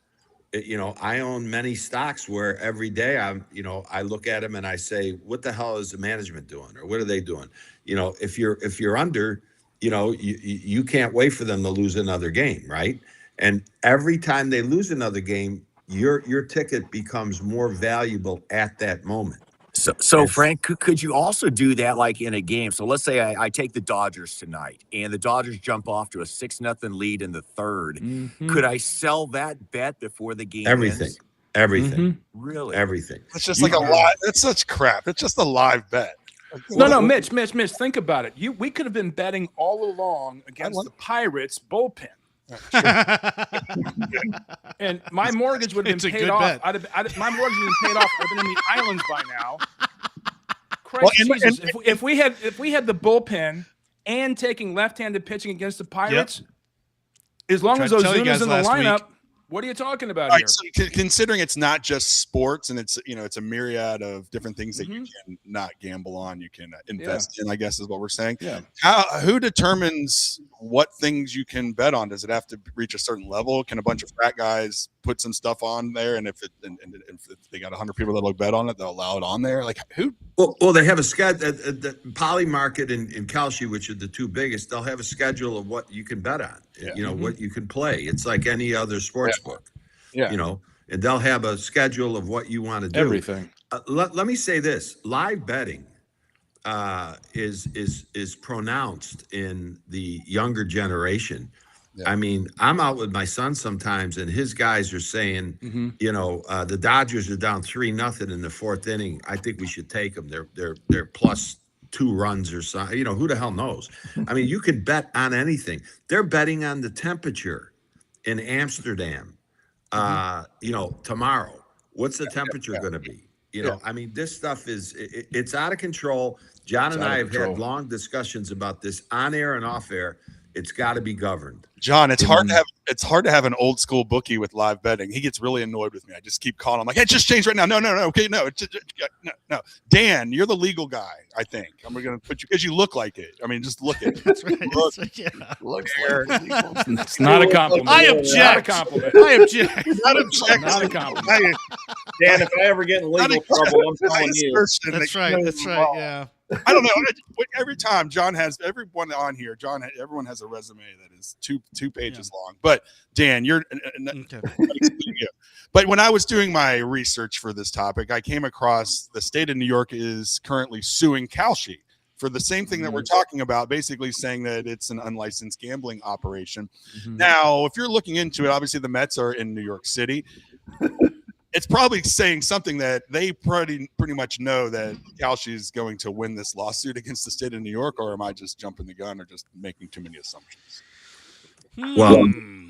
I own many stocks where every day I look at them and I say, what the hell is the management doing, or what are they doing? If you're under, you can't wait for them to lose another game, right? And every time they lose another game, your ticket becomes more valuable at that moment. So Frank, could you also do that like in a game? So let's say I take the Dodgers tonight, and the Dodgers jump off to a 6-0 lead in the third. Could I sell that bet before the game ends? Everything. Really? Everything. It's just like a live. That's such crap. It's just a live bet. No, Mitch, think about it. We could have been betting all along against the Pirates bullpen. And my mortgage would have been paid off. My mortgage would have been paid off. I've been in the islands by now. Christ Jesus! If we had the bullpen and taking left-handed pitching against the Pirates, as long as Ozuna's in the lineup, what are you talking about here? So considering it's not just sports and it's a myriad of different things that you can not gamble on, you can invest in, I guess is what we're saying. Yeah. Who determines what things you can bet on? Does it have to reach a certain level? Can a bunch of frat guys put some stuff on there, and if they got 100 people that'll bet on it, they'll allow it on there? Like who? Well, they have a schedule. The Polymarket and Kalshi, which are the two biggest, they'll have a schedule of what you can bet on. What you can play. It's like any other sports book. Yeah. And they'll have a schedule of what you want to do. Everything. Let me say this: live betting is pronounced in the younger generation. Yeah. I mean, I'm out with my son sometimes, and his guys are saying, the Dodgers are down 3-0 in the fourth inning. I think we should take them. They're plus 2 runs or something. Who the hell knows? I mean, you can bet on anything. They're betting on the temperature in Amsterdam. Tomorrow. What's the temperature going to be? I mean, this stuff it's out of control. John and I have had long discussions about this on air and off air. It's got to be governed. John, it's hard to have an old school bookie with live betting. He gets really annoyed with me. I just keep calling him like, hey, just change right now. No. Okay, no. No. Dan, you're the legal guy, I think. I'm going to put you because you look like it. I mean, just look at it. That's right. Look there. It's not a compliment. I object. Not a compliment. I object. Not a compliment. Dan, if I ever get in legal trouble, I'm telling you. That's right. Yeah. I don't know. Every time everyone on here, everyone has a resume that is two pages long. But Dan, you're okay. But when I was doing my research for this topic, I came across the state of New York is currently suing Kalshi for the same thing that we're talking about, basically saying that it's an unlicensed gambling operation. Now, if you're looking into it, obviously the Mets are in New York City. It's probably saying something that they pretty much know that Kalshi is going to win this lawsuit against the state of New York, or am I just jumping the gun or just making too many assumptions? Well,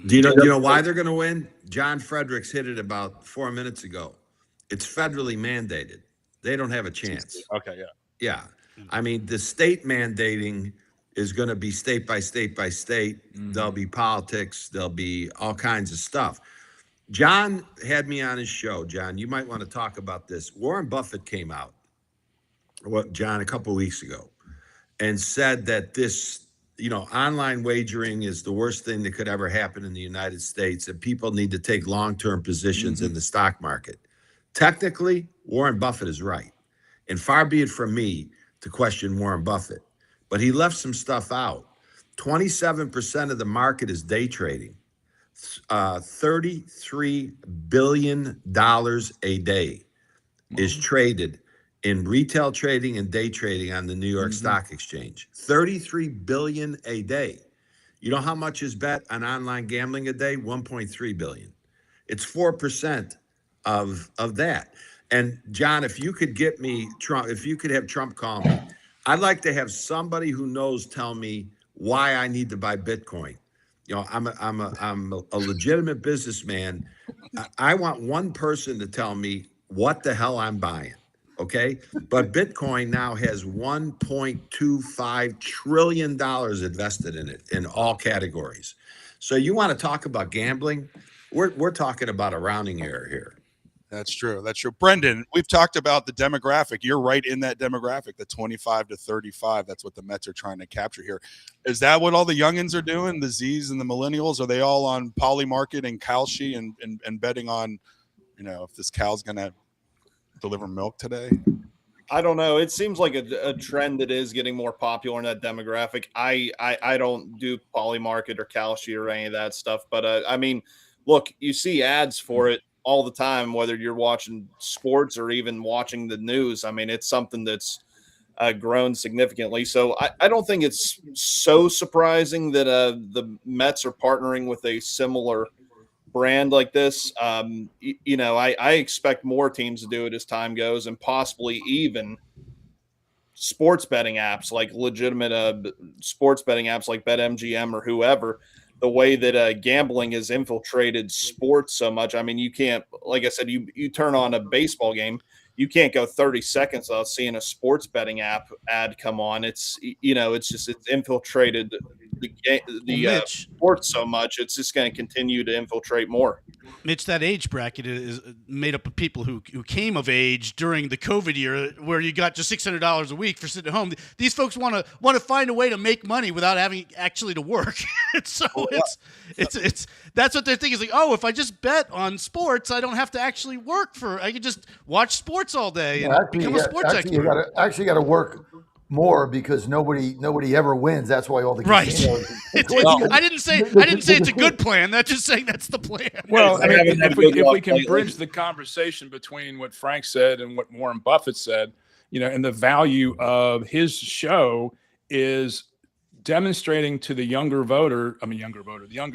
do you know why they're going to win? John Fredericks hit it about 4 minutes ago. It's federally mandated. They don't have a chance. Okay, yeah. Yeah. I mean, the state mandating is going to be state by state by state. There'll be politics. There'll be all kinds of stuff. John had me on his show. John, you might want to talk about this. Warren Buffett came out, John, a couple of weeks ago and said that this online wagering is the worst thing that could ever happen in the United States, and people need to take long-term positions in the stock market. Technically, Warren Buffett is right, and far be it from me to question Warren Buffett, but he left some stuff out. 27% of the market is day trading. $33 billion a day is traded in retail trading and day trading on the New York Stock Exchange. 33 billion a day. You know how much is bet on online gambling a day? 1.3 billion. It's 4% of that. And John, if you could get me Trump, if you could have Trump call me, I'd like to have somebody who knows tell me why I need to buy Bitcoin. I'm a legitimate businessman. I want one person to tell me what the hell I'm buying. Okay. But Bitcoin now has $1.25 trillion invested in it in all categories. So you want to talk about gambling? We're talking about a rounding error here. That's true. That's true. Brendan, we've talked about the demographic. You're right in that demographic, the 25 to 35. That's what the Mets are trying to capture here. Is that what all the youngins are doing? The Z's and the millennials? Are they all on Polymarket and Kalshi and betting on, if this cow's going to deliver milk today? I don't know. It seems like a trend that is getting more popular in that demographic. I don't do Polymarket or Kalshi or any of that stuff. But, look, you see ads for it all the time, whether you're watching sports or even watching the news. It's something that's grown significantly. So I don't think it's so surprising that the Mets are partnering with a similar brand like this. I expect more teams to do it as time goes, and possibly even sports betting apps, like legitimate sports betting apps like BetMGM or whoever. The way that gambling has infiltrated sports so much. You can't, like I said, you turn on a baseball game, you can't go 30 seconds without seeing a sports betting app ad come on. It's infiltrated the sports so much. It's just going to continue to infiltrate more. Mitch, that age bracket is made up of people who came of age during the COVID year, where you got just $600 a week for sitting at home. These folks want to find a way to make money without having actually to work. So it's that's what they're thinking. Is like, oh, if I just bet on sports, I don't have to actually work I can just watch sports all day and become a sports expert. You got to work more because nobody ever wins. That's why all the casinos. I didn't say it's a good plan. That's just saying that's the plan. Well, if we can bridge the conversation between what Frank said and what Warren Buffett said, and the value of his show is demonstrating to the younger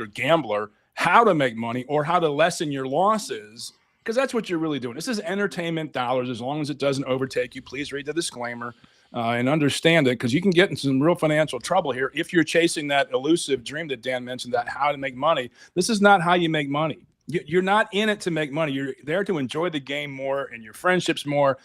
gambler, how to make money or how to lessen your losses. Because that's what you're really doing. This is entertainment dollars. As long as it doesn't overtake you, please read the disclaimer. And understand it, because you can get in some real financial trouble here if you're chasing that elusive dream that Dan mentioned, that how to make money. This is not how you make money. You're not in it to make money. You're there to enjoy the game more and your friendships more.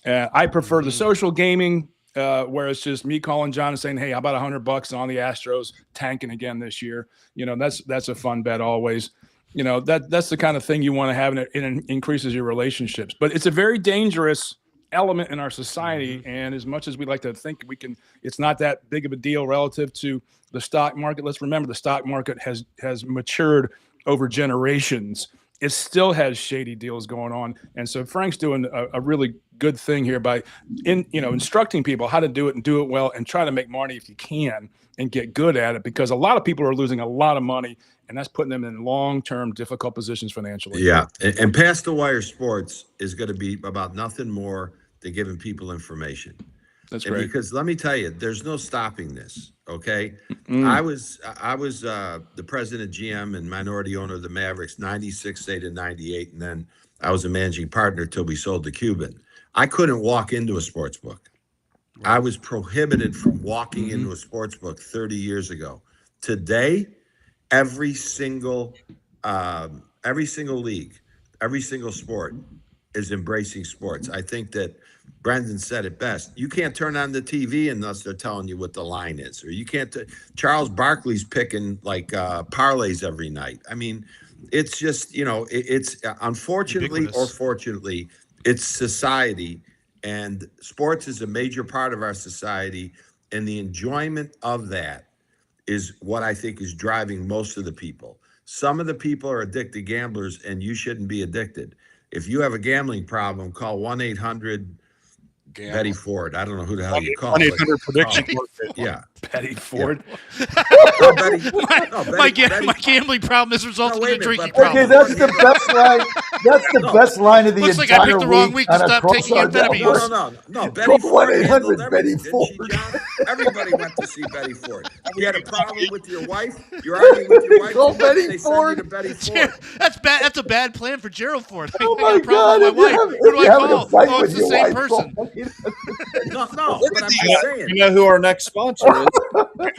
I prefer the social gaming, where it's just me calling John and saying, hey, how about $100 on the Astros tanking again this year? That's a fun bet always. That's the kind of thing you want to have, and it increases your relationships. But it's a very dangerous element in our society, and as much as we like to think it's not that big of a deal relative to the stock market. Let's remember the stock market has matured over generations. It still has shady deals going on, and so Frank's doing a really good thing here by instructing people how to do it and do it well, and try to make money if you can and get good at it, because a lot of people are losing a lot of money, and that's putting them in long-term difficult positions financially. Yeah, and Past the Wire Sports is going to be about nothing more than giving people information. That's great. Because let me tell you, there's no stopping this. Okay, I was the president of GM and minority owner of the Mavericks, 96 to 98, and then I was a managing partner till we sold to Cuban. I couldn't walk into a sports book. I was prohibited from walking into a sports book 30 years ago. Today, every single league, every single sport is embracing sports. I think that Brendan said it best. You can't turn on the TV unless they're telling you what the line is, or you can't. Charles Barkley's picking parlays every night. It's just, it's unfortunately ubiquitous. or fortunately, it's society, and sports is a major part of our society, and the enjoyment of that is what I think is driving most of the people. Some of the people are addicted gamblers, and you shouldn't be addicted. If you have a gambling problem, call 1-800-Betty Ford. I don't know who the hell you call. 1-800 prediction. Yeah. Betty Ford. Oh, Betty. My gambling problem has resulted in a drinking problem. Okay, that's the best line. That's the best line of the Looks like entire I picked the wrong week to on a stop taking Crossbar amphetamines. Network. No. Betty Ford handled 1-800 everything, Betty didn't she, Ford. John? Everybody went to see Betty Ford. You had a problem with your wife? You're arguing with your wife? Call Too much, Betty they Ford. send you to Betty Ford. That's bad. That's a bad plan for Gerald Ford. Oh I got a my problem God! with my wife. Who do I call? Oh, it's the same person. No, but I'm just saying. You know who our next sponsor is?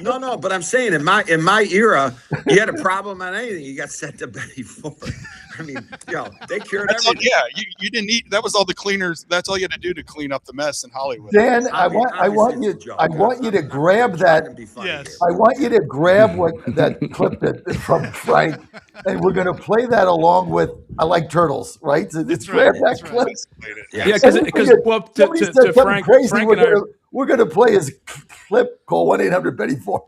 No, but I'm saying in my era, you had a problem on anything, you got sent to Betty Ford. I mean, they cured everything. You didn't need. That was all the cleaners. That's all you had to do to clean up the mess in Hollywood. Dan, I want you to grab that. Yes. I want you to grab that clip from Frank, and we're going to play that along with "I Like Turtles." Right? So just grab that clip. Yeah, because well, somebody to said something Frank, crazy. Frank and I. We're going to play his clip. Call 1-800-Betty Ford.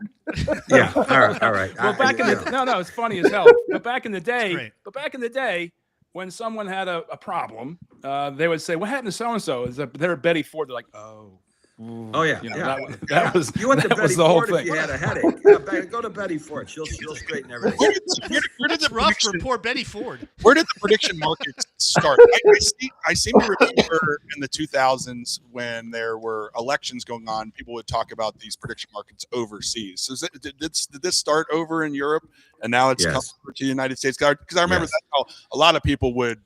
Yeah. All right. Well, back in the no, it's funny as hell. But back in the day, when someone had a problem, they would say, "What happened to so and so?" Is that they're Betty Ford? They're like, "Oh, yeah, that was you went to Betty was the whole Ford if thing." you had a headache. Yeah, go to Betty Ford. She'll straighten everything. Where did the rough for poor Betty Ford? Where did the prediction markets start? I seem to remember in the 2000s when there were elections going on, people would talk about these prediction markets overseas. So did this start over in Europe, and now it's come over to the United States? Because I remember that's how a lot of people would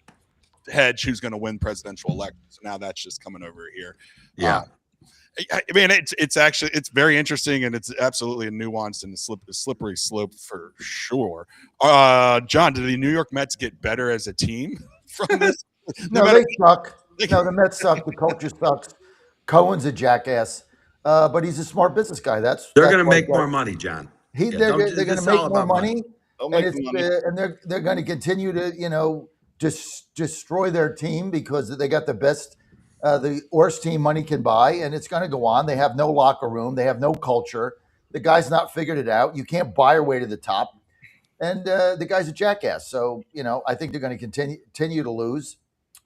hedge who's going to win presidential elections. So now that's just coming over here. Yeah. I mean, it's very interesting, and it's absolutely a nuanced and a slippery slope for sure. John, did the New York Mets get better as a team from this? No, they suck. No, the Mets suck. The culture sucks. Cohen's a jackass, but he's a smart business guy. They're going to make more money, John. They're going to make more money, and they're going to continue to just destroy their team because they got the best. The worst team money can buy, and it's going to go on. They have no locker room. They have no culture. The guy's not figured it out. You can't buy your way to the top. And the guy's a jackass. So, I think they're going to continue to lose.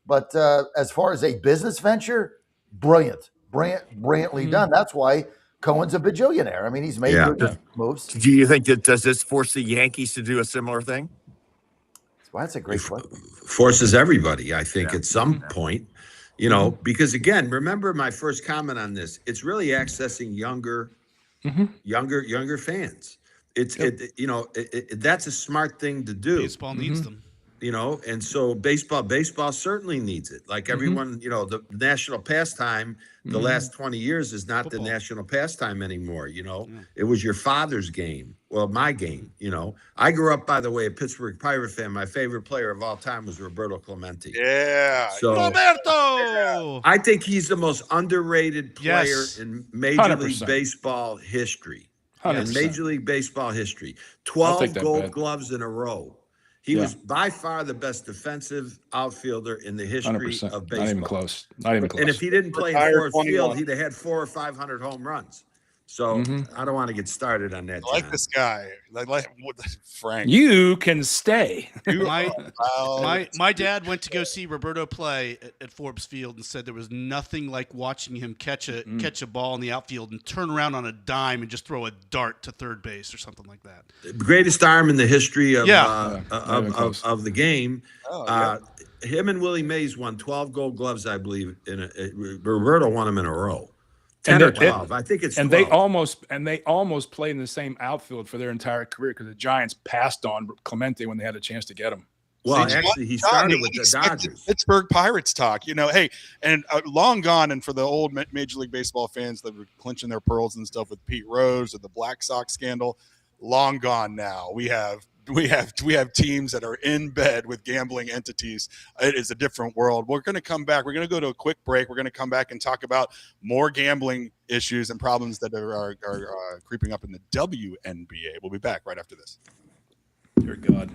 But as far as a business venture, brilliantly done. That's why Cohen's a bajillionaire. I mean, he's made good moves. Do you think does this force the Yankees to do a similar thing? Well, that's a great question. Forces everybody, I think, at some point. Because again, remember my first comment on this. It's really accessing younger fans. That's a smart thing to do. Baseball needs them. And so baseball certainly needs it. Like everyone, the national pastime, the last 20 years is not the national pastime anymore. It was your father's game. Well, my game, I grew up, by the way, a Pittsburgh Pirate fan. My favorite player of all time was Roberto Clemente. Yeah. So Roberto! I think he's the most underrated player in Major 100%. League Baseball history. 100%. In Major League Baseball history. 12 gold gloves in a row. He was by far the best defensive outfielder in the history 100%. of baseball. Not even close. Not even close. And if he didn't play in Ford Field, he'd have had 400 or 500 home runs. So I don't want to get started on that. I like this guy. I like Frank. You can stay. My dad went to go see Roberto play at Forbes Field and said there was nothing like watching him catch a ball in the outfield and turn around on a dime and just throw a dart to third base or something like that. The greatest arm in the history of the game. Him and Willie Mays won 12 Gold Gloves, I believe. Roberto won them in a row. 10 or 12. I think it's 12. And they almost played in the same outfield for their entire career because the Giants passed on Clemente when they had a chance to get him. Well, actually, he started with the Dodgers. Pittsburgh Pirates talk, hey, and long gone. And for the old Major League Baseball fans that were clinching their pearls and stuff with Pete Rose or the Black Sox scandal, long gone now. We have teams that are in bed with gambling entities. It is a different world. We're going to come back. We're going to go to a quick break. We're going to come back and talk about more gambling issues and problems that are creeping up in the WNBA. We'll be back right after this. Dear God.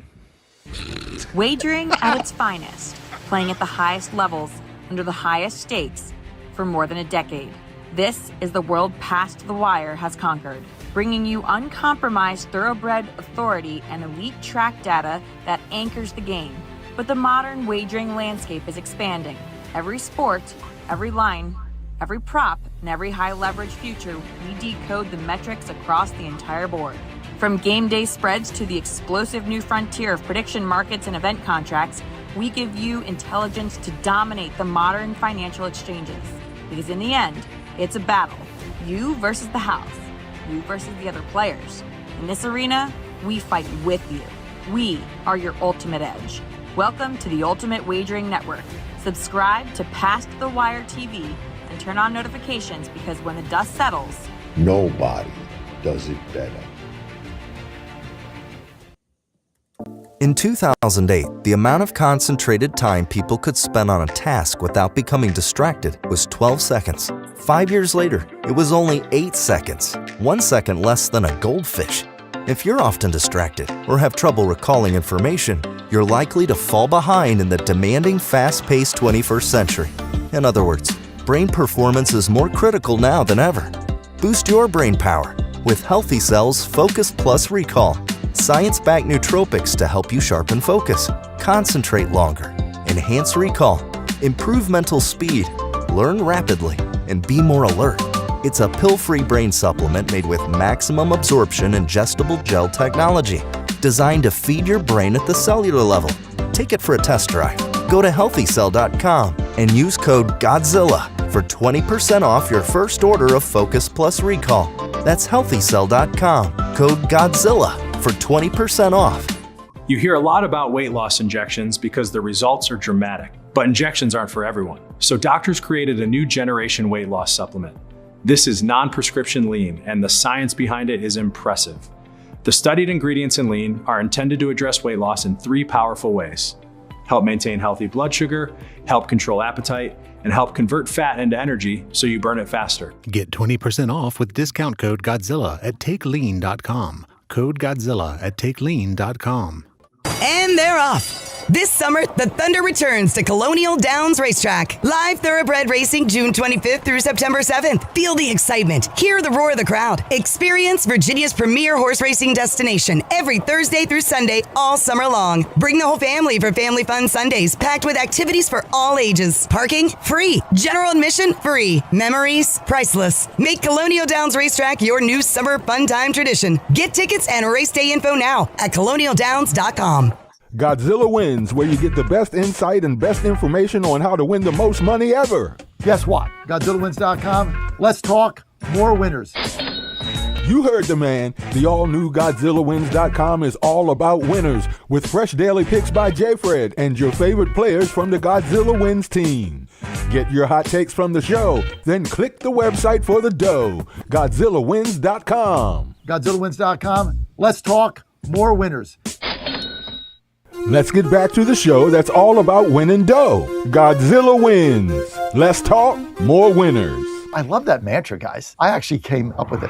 Wagering at its finest, playing at the highest levels, under the highest stakes, for more than a decade. This is the world past the wire has conquered. bringing you uncompromised thoroughbred authority and elite track data that anchors the game. But the modern wagering landscape is expanding. Every sport, every line, every prop, and every high-leverage future, we decode the metrics across the entire board. From game day spreads to the explosive new frontier of prediction markets and event contracts, we give you intelligence to dominate the modern financial exchanges. Because in the end, it's a battle. You versus the house. You versus the other players. In this arena, we fight with you. We are your ultimate edge. Welcome to the Ultimate Wagering Network. Subscribe to Past the Wire TV and turn on notifications, because when the dust settles, nobody does it better. In 2008, the amount of concentrated time people could spend on a task without becoming distracted was 12 seconds. 5 years later, it was only 8 seconds, 1 second less than a goldfish. If you're often distracted or have trouble recalling information, you're likely to fall behind in the demanding, fast-paced 21st century. In other words, brain performance is more critical now than ever. Boost your brain power with Healthy Cells Focus Plus Recall. Science-backed nootropics to help you sharpen focus, concentrate longer, enhance recall, improve mental speed, learn rapidly, and be more alert. It's a pill-free brain supplement made with maximum absorption ingestible gel technology, designed to feed your brain at the cellular level. Take it for a test drive. Go to healthycell.com and use code GODZILLA for 20% off your first order of Focus Plus Recall. That's healthycell.com, code GODZILLA for 20% off. You hear a lot about weight loss injections because the results are dramatic, but injections aren't for everyone. So doctors created a new generation weight loss supplement. This is non-prescription lean, and the science behind it is impressive. The studied ingredients in lean are intended to address weight loss in 3 powerful ways: help maintain healthy blood sugar, help control appetite, and help convert fat into energy so you burn it faster. Get 20% off with discount code Godzilla at takelean.com. Code Godzilla at takelean.com. And they're off. This summer, the Thunder returns to Colonial Downs Racetrack. Live thoroughbred racing June 25th through September 7th. Feel the excitement. Hear the roar of the crowd. Experience Virginia's premier horse racing destination every Thursday through Sunday all summer long. Bring the whole family for Family Fun Sundays, packed with activities for all ages. Parking? Free. General admission? Free. Memories? Priceless. Make Colonial Downs Racetrack your new summer fun time tradition. Get tickets and race day info now at colonialdowns.com. Godzilla Wins, where you get the best insight and best information on how to win the most money ever. Guess what? GodzillaWins.com. Let's talk more winners. You heard the man. The all-new GodzillaWins.com is all about winners, with fresh daily picks by J-Fred and your favorite players from the Godzilla Wins team. Get your hot takes from the show, then click the website for the dough. GodzillaWins.com. GodzillaWins.com. Let's talk more winners. Let's get back to the show that's all about winning dough. Godzilla Wins. Less talk, more winners. I love that mantra, guys. I actually came up with it.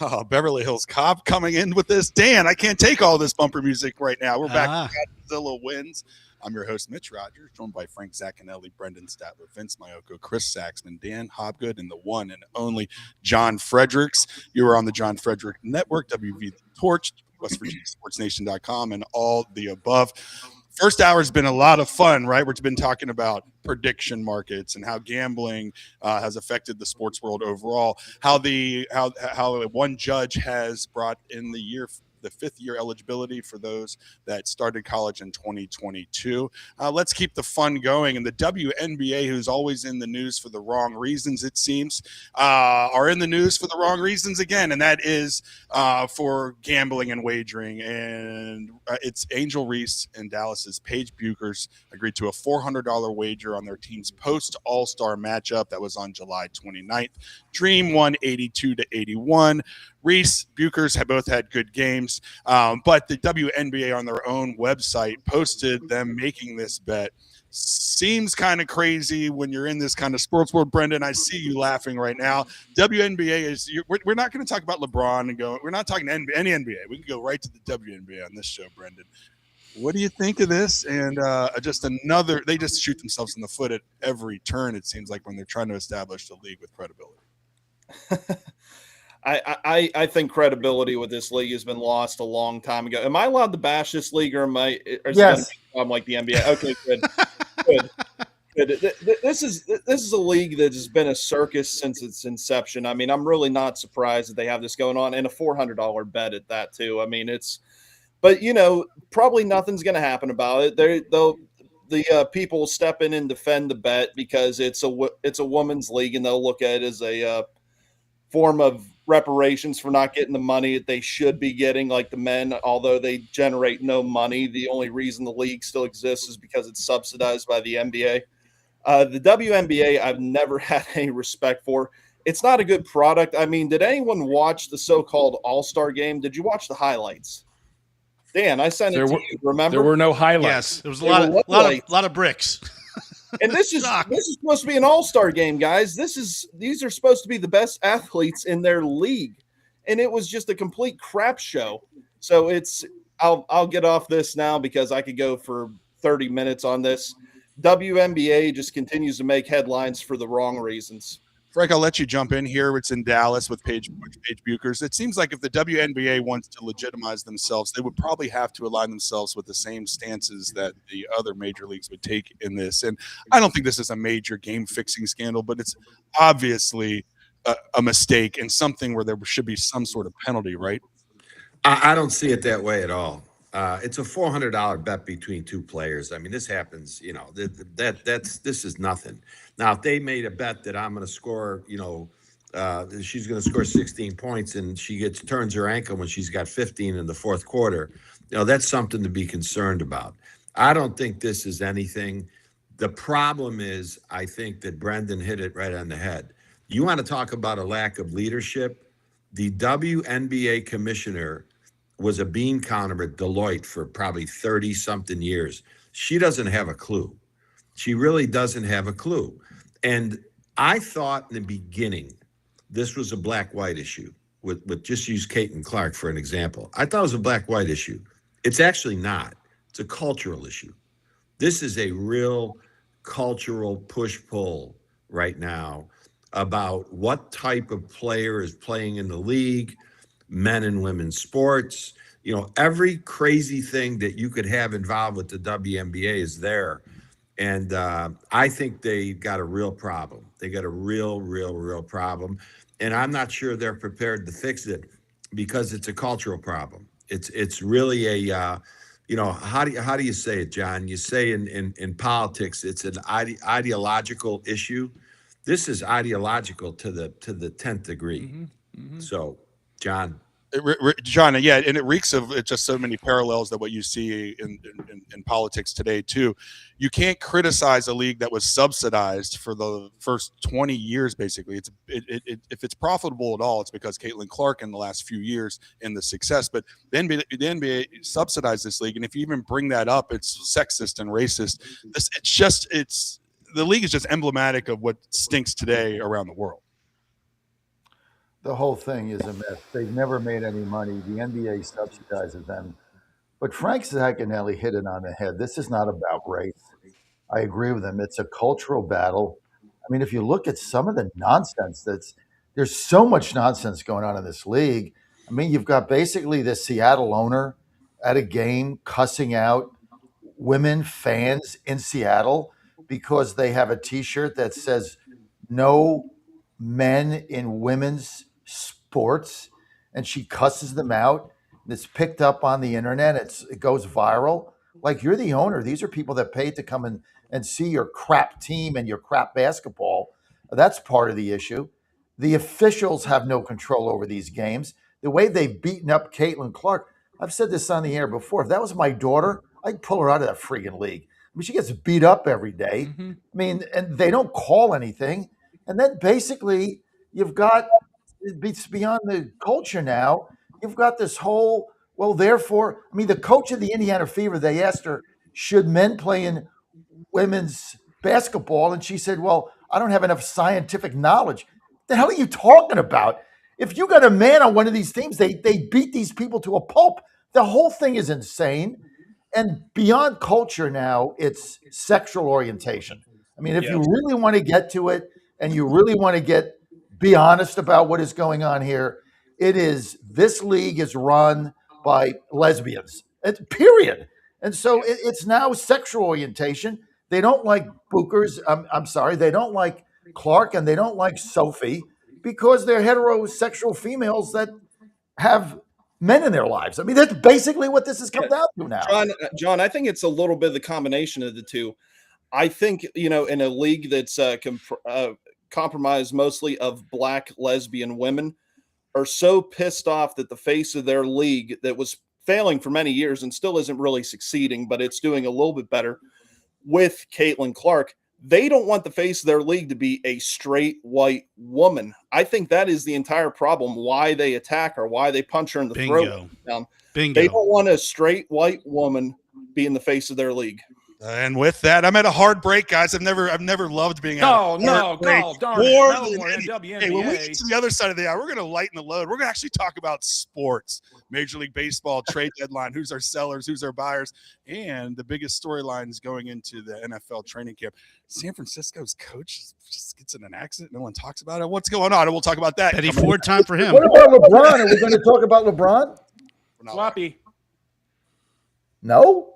Oh, Beverly Hills Cop coming in with this. Dan, I can't take all this bumper music right now. We're back to Godzilla Wins. I'm your host, Mitch Rogers, joined by Frank Zaccanelli, Brendan Statler, Vince Mayoko, Chris Saxman, Dan Hobgood, and the one and only John Fredericks. You are on the John Frederick Network, WV The Torch, West Virginia SportsNation.com, and all the above. First hour has been a lot of fun, right? We've been talking about prediction markets and how gambling has affected the sports world overall. How one judge has brought in the 5th year eligibility for those that started college in 2022. Let's keep the fun going. And the WNBA, who's always in the news for the wrong reasons, it seems, are in the news for the wrong reasons again. And that is for gambling and wagering. And it's Angel Reese and Dallas's Paige Buchers agreed to a $400 wager on their team's post-All-Star matchup. That was on July 29th. Dream won 82-81. Reese, Buchers have both had good games, but the WNBA on their own website posted them making this bet. Seems kind of crazy when you're in this kind of sports world, Brendan. I see you laughing right now. WNBA is we're not going to talk about LeBron and go. We're not talking any NBA. We can go right to the WNBA on this show, Brendan. What do you think of this? And they just shoot themselves in the foot at every turn, it seems like, when they're trying to establish the league with credibility. I think credibility with this league has been lost a long time ago. Am I allowed to bash this league, or am I? Or is it going to be like the NBA? Okay, good, good. This is a league that has been a circus since its inception. I mean, I'm really not surprised that they have this going on, and a $400 bet at that too. I mean, but probably nothing's going to happen about it. The people will step in and defend the bet because it's a women's league, and they'll look at it as a form of reparations for not getting the money that they should be getting, like the men. Although they generate no money, the only reason the league still exists is because it's subsidized by the NBA. The WNBA, I've never had any respect for. It's not a good product. I mean, did anyone watch the so-called All-Star game? Did you watch the highlights? Dan, I sent it to you. Remember? There were no highlights. Yes, there was a lot of bricks. And this is supposed to be an all-star game, guys. These are supposed to be the best athletes in their league, and it was just a complete crap show. So I'll get off this now because I could go for 30 minutes on this. WNBA just continues to make headlines for the wrong reasons. Frank, I'll let you jump in here. It's in Dallas with Paige Buchers. It seems like if the WNBA wants to legitimize themselves, they would probably have to align themselves with the same stances that the other major leagues would take in this. And I don't think this is a major game-fixing scandal, but it's obviously a mistake and something where there should be some sort of penalty, right? I don't see it that way at all. It's a $400 bet between two players. I mean, this happens, this is nothing. Now, if they made a bet that I'm going to score, she's going to score 16 points and she turns her ankle when she's got 15 in the fourth quarter, that's something to be concerned about. I don't think this is anything. The problem is, I think that Brendan hit it right on the head. You want to talk about a lack of leadership? The WNBA commissioner was a bean counter at Deloitte for probably 30-something years. She doesn't have a clue. She really doesn't have a clue. And I thought in the beginning this was a black-white issue. With just use Caitlin Clark for an example. I thought it was a black-white issue. It's actually not. It's a cultural issue. This is a real cultural push-pull right now about what type of player is playing in the league, men and women's sports, every crazy thing that you could have involved with the WNBA is there. And I think they got a real problem. They got a real problem. And I'm not sure they're prepared to fix it because it's a cultural problem. It's really a, how do you say it, John? You say in politics, it's an ideological issue. This is ideological to the 10th degree. Mm-hmm. So, John. John, yeah, and it reeks of just so many parallels that what you see in politics today too. You can't criticize a league that was subsidized for the first 20 years. Basically, if it's profitable at all, it's because Caitlin Clark in the last few years and the success. But the NBA subsidized this league, and if you even bring that up, it's sexist and racist. The league is just emblematic of what stinks today around the world. The whole thing is a mess. They've never made any money. The NBA subsidizes them. But Frank Zaganelli hit it on the head. This is not about race. I agree with him. It's a cultural battle. I mean, if you look at some of the nonsense there's so much nonsense going on in this league. I mean, you've got basically the Seattle owner at a game cussing out women fans in Seattle because they have a T-shirt that says no men in women's sports, and she cusses them out. It's picked up on the internet. It goes viral. Like, you're the owner. These are people that paid to come and see your crap team and your crap basketball. That's part of the issue. The officials have no control over these games. The way they've beaten up Caitlin Clark, I've said this on the air before. If that was my daughter, I'd pull her out of that freaking league. I mean, she gets beat up every day. Mm-hmm. I mean, and they don't call anything. And then basically you've got, it's beyond the culture now. You've got this whole, therefore, I mean, the coach of the Indiana Fever, they asked her, should men play in women's basketball? And she said, well, I don't have enough scientific knowledge. What the hell are you talking about? If you got a man on one of these teams, they beat these people to a pulp. The whole thing is insane. and beyond culture now, it's sexual orientation. I mean, if you really want to get to it and you really want to be honest about what is going on here, this league is run by lesbians, period. And so it's now sexual orientation. They don't like Bookers. I'm sorry. They don't like Clark and they don't like Sophie because they're heterosexual females that have men in their lives. I mean, that's basically what this has come down to now. John, I think it's a little bit of the combination of the two. I think, in a league that's compromised mostly of Black lesbian women are so pissed off that the face of their league that was failing for many years and still isn't really succeeding, but it's doing a little bit better with Caitlin Clark. They don't want the face of their league to be a straight white woman. I think that is the entire problem, why they attack her, why they punch her in the throat. They don't want a straight white woman be in the face of their league. And with that, I'm at a hard break, guys. I've never loved being out. Hey, when we get to the other side of the hour, we're going to lighten the load. We're going to actually talk about sports, Major League Baseball, trade deadline, who's our sellers, who's our buyers, and the biggest storylines going into the NFL training camp. San Francisco's coach just gets in an accident. No one talks about it. What's going on? And we'll talk about that. Petty Ford time for him. What about LeBron? Are we going to talk about LeBron? Sloppy. No?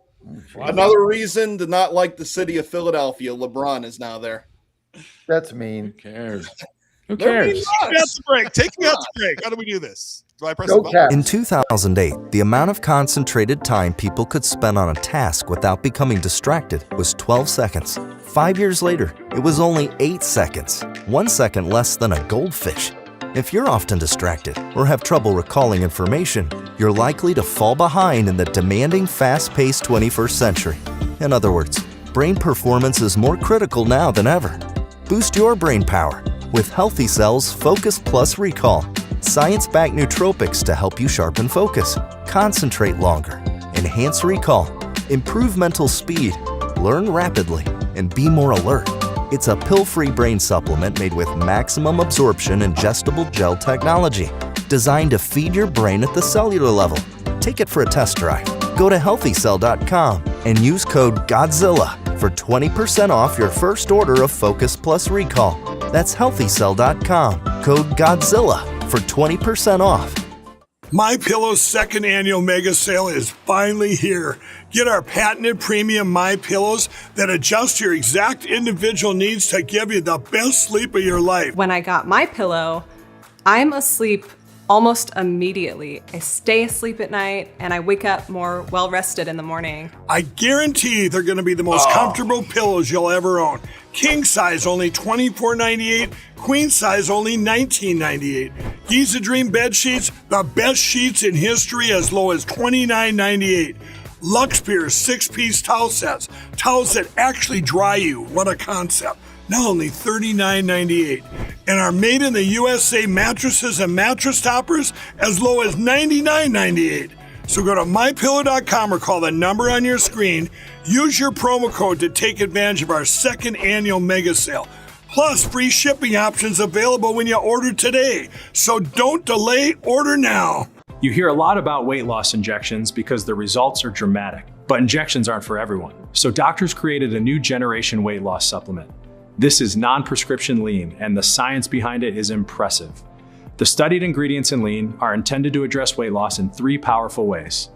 Another reason to not like the city of Philadelphia. LeBron is now there. That's mean. Who cares? Take me out the break. How do we do this? Do I press the button? In 2008, the amount of concentrated time people could spend on a task without becoming distracted was 12 seconds. 5 years later, it was only 8 seconds, 1 second less than a goldfish. If you're often distracted or have trouble recalling information, you're likely to fall behind in the demanding, fast-paced 21st century. In other words, brain performance is more critical now than ever. Boost your brain power with Healthy Cell's Focus Plus Recall. Science-backed nootropics to help you sharpen focus, concentrate longer, enhance recall, improve mental speed, learn rapidly, and be more alert. It's a pill-free brain supplement made with maximum absorption ingestible gel technology, designed to feed your brain at the cellular level. Take it for a test drive. Go to healthycell.com and use code GODZILLA for 20% off your first order of Focus Plus Recall. That's healthycell.com, code GODZILLA for 20% off. MyPillow's second annual mega sale is finally here. Get our patented premium MyPillows that adjust your exact individual needs to give you the best sleep of your life. When I got my pillow, I'm asleep almost immediately. I stay asleep at night and I wake up more well-rested in the morning. I guarantee they're going to be the most comfortable pillows you'll ever own. King size only $24.98, queen size only $19.98. Giza Dream bed sheets, the best sheets in history, as low as $29.98. Lux Pierce 6-piece towel sets, towels that actually dry you. What a concept. Now only $39.98. And our made in the USA mattresses and mattress toppers as low as $99.98. So go to mypillow.com or call the number on your screen. Use your promo code to take advantage of our second annual mega sale. Plus free shipping options available when you order today. So don't delay, order now. You hear a lot about weight loss injections because the results are dramatic, but injections aren't for everyone. So doctors created a new generation weight loss supplement. This is non-prescription lean, and the science behind it is impressive. The studied ingredients in lean are intended to address weight loss in 3 powerful ways: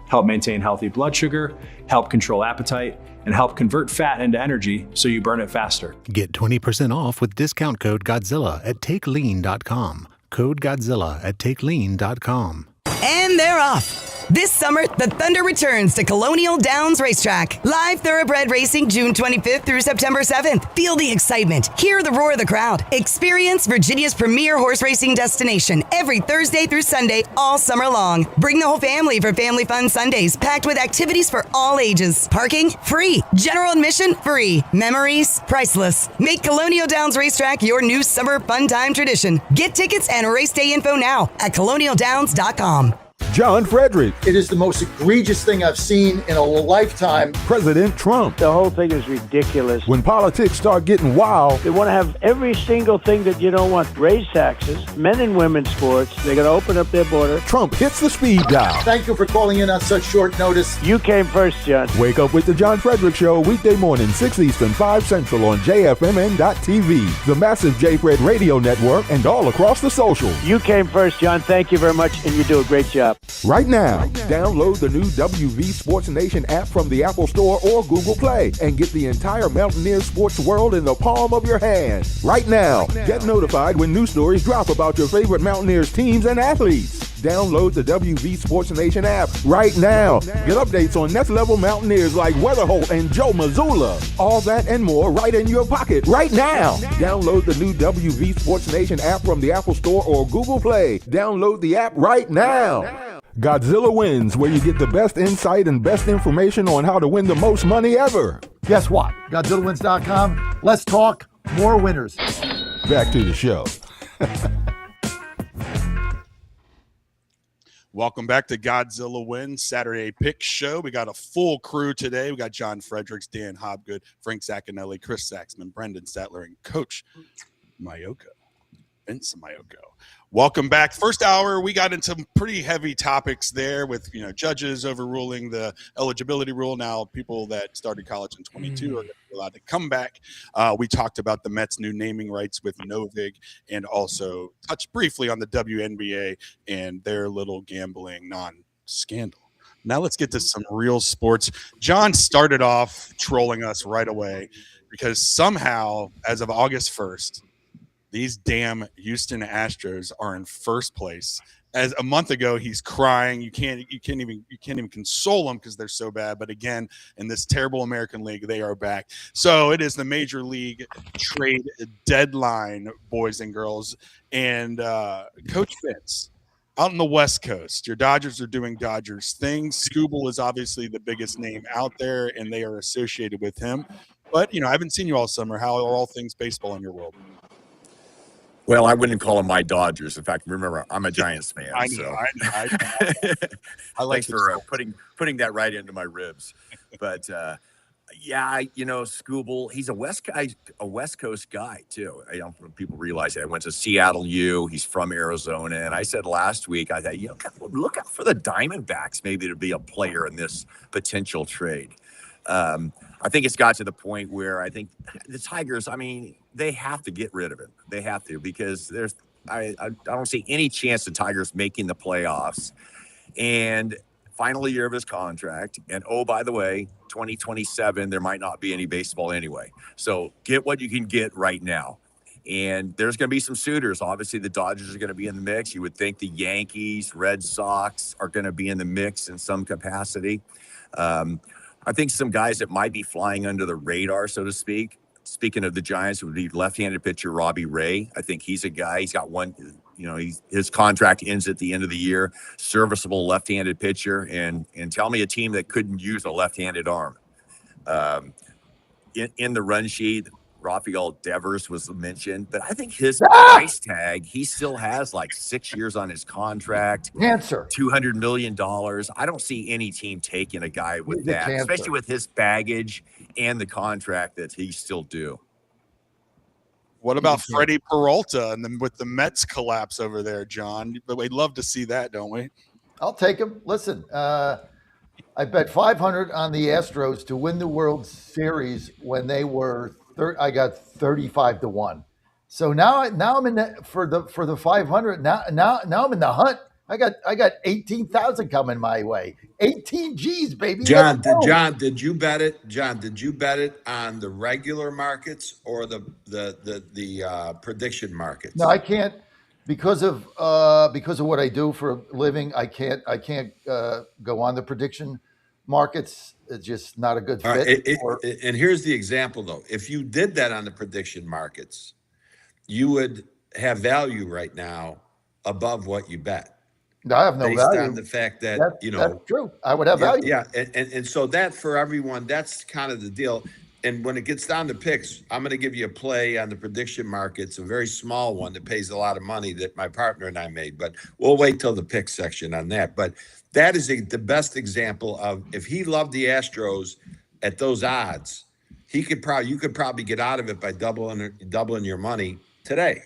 help maintain healthy blood sugar, help control appetite, and help convert fat into energy so you burn it faster. Get 20% off with discount code Godzilla at TakeLean.com. Code Godzilla at TakeLean.com. And they're off. This summer, the Thunder returns to Colonial Downs Racetrack. Live thoroughbred racing June 25th through September 7th. Feel the excitement. Hear the roar of the crowd. Experience Virginia's premier horse racing destination every Thursday through Sunday all summer long. Bring the whole family for Family Fun Sundays, packed with activities for all ages. Parking? Free. General admission? Free. Memories? Priceless. Make Colonial Downs Racetrack your new summer fun time tradition. Get tickets and race day info now at colonialdowns.com. John Frederick. It is the most egregious thing I've seen in a lifetime. President Trump. The whole thing is ridiculous. When politics start getting wild, They want to have every single thing that you don't want. Raise taxes, men and women's sports. They're going to open up their border. Trump hits the speed dial. Thank you for calling in on such short notice. You came first, John. Wake up with the John Frederick Show weekday morning, 6 Eastern, 5 Central on JFMN.TV, the massive J-Fred radio network, and all across the social. You came first, John. Thank you very much, and you do a great job. Right now, download the new WV Sports Nation app from the Apple Store or Google Play and get the entire Mountaineer sports world in the palm of your hand. Right now, get notified when new stories drop about your favorite Mountaineers teams and athletes. Download the WV Sports Nation app right now. Get updates on next level Mountaineers like Weatherholt and Joe Mazzulla. All that and more right in your pocket right now. Download the new WV Sports Nation app from the Apple Store or Google Play. Download the app right now. Godzilla Wins, where you get the best insight and best information on how to win the most money ever. Guess what? GodzillaWins.com. Let's talk more winners. Back to the show. Welcome back to Godzilla Wins Saturday Pick Show. We got a full crew today. We got John Fredericks, Dan Hobgood, Frank Zaccanelli, Chris Saxman, Brendan Statler, and Coach Mayoko, Vince Mayoko. Welcome back. First hour, we got into some pretty heavy topics there with, judges overruling the eligibility rule. Now, people that started college in 22 are going to be allowed to come back. We talked about the Mets' new naming rights with Novig and also touched briefly on the WNBA and their little gambling non-scandal. Now let's get to some real sports. John started off trolling us right away because somehow, as of August 1st, these damn Houston Astros are in first place. As a month ago, he's crying. You can't even console him because they're so bad. But again, in this terrible American League, they are back. So it is the Major League trade deadline, boys and girls. And Coach Vince, out on the West Coast, your Dodgers are doing Dodgers things. Scooble is obviously the biggest name out there, and they are associated with him. But I haven't seen you all summer. How are all things baseball in your world? Well, I wouldn't call them my Dodgers. In fact, remember, I'm a Giants fan. I know. I like Thanks for putting that right into my ribs. But yeah, Scooble, he's a West Coast guy too. I don't think people realize that. I went to Seattle U. He's from Arizona, and I said last week, I thought, look out for the Diamondbacks maybe to be a player in this potential trade. I think it's got to the point where I think the Tigers, they have to get rid of him. They have to, because I don't see any chance the Tigers making the playoffs. And final year of his contract. And oh, by the way, 2027, there might not be any baseball anyway. So get what you can get right now. And there's going to be some suitors. Obviously, the Dodgers are going to be in the mix. You would think the Yankees, Red Sox are going to be in the mix in some capacity. I think some guys that might be flying under the radar, so to speak. Speaking of the Giants, would be left-handed pitcher Robbie Ray. I think he's a guy. He's got one. His contract ends at the end of the year. Serviceable left-handed pitcher, and tell me a team that couldn't use a left-handed arm. In the run sheet, Rafael Devers was mentioned, but I think his price tag, he still has like 6 years on his contract. Cancer. $200 million. I don't see any team taking a guy with that, especially with his baggage and the contract that he's still due. What about Freddie Peralta and then with the Mets collapse over there, John? But we'd love to see that, don't we? I'll take him. Listen, I bet 500 on the Astros to win the World Series when they were I got 35 to 1. So now I'm in for the 500. Now I'm in the hunt. I got 18,000 coming my way. 18 G's, baby. John, did you bet it? John, did you bet it on the regular markets or the prediction markets? No, I can't because of what I do for a living. I can't go on the prediction markets. It's just not a good fit. And here's the example, though. If you did that on the prediction markets, you would have value right now above what you bet. No, I have no based value. on the fact that, that's true. I would have value. Yeah. And so that for everyone, that's kind of the deal. and when it gets down to picks, I'm going to give you a play on the prediction markets, a very small one that pays a lot of money that my partner and I made. But we'll wait till the pick section on that. But that is the best example of if he loved the Astros at those odds, you could probably get out of it by doubling your money today.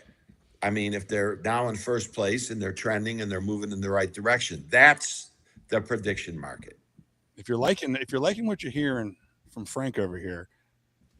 I mean, if they're now in first place and they're trending and they're moving in the right direction, that's the prediction market. If you're liking what you're hearing from Frank over here,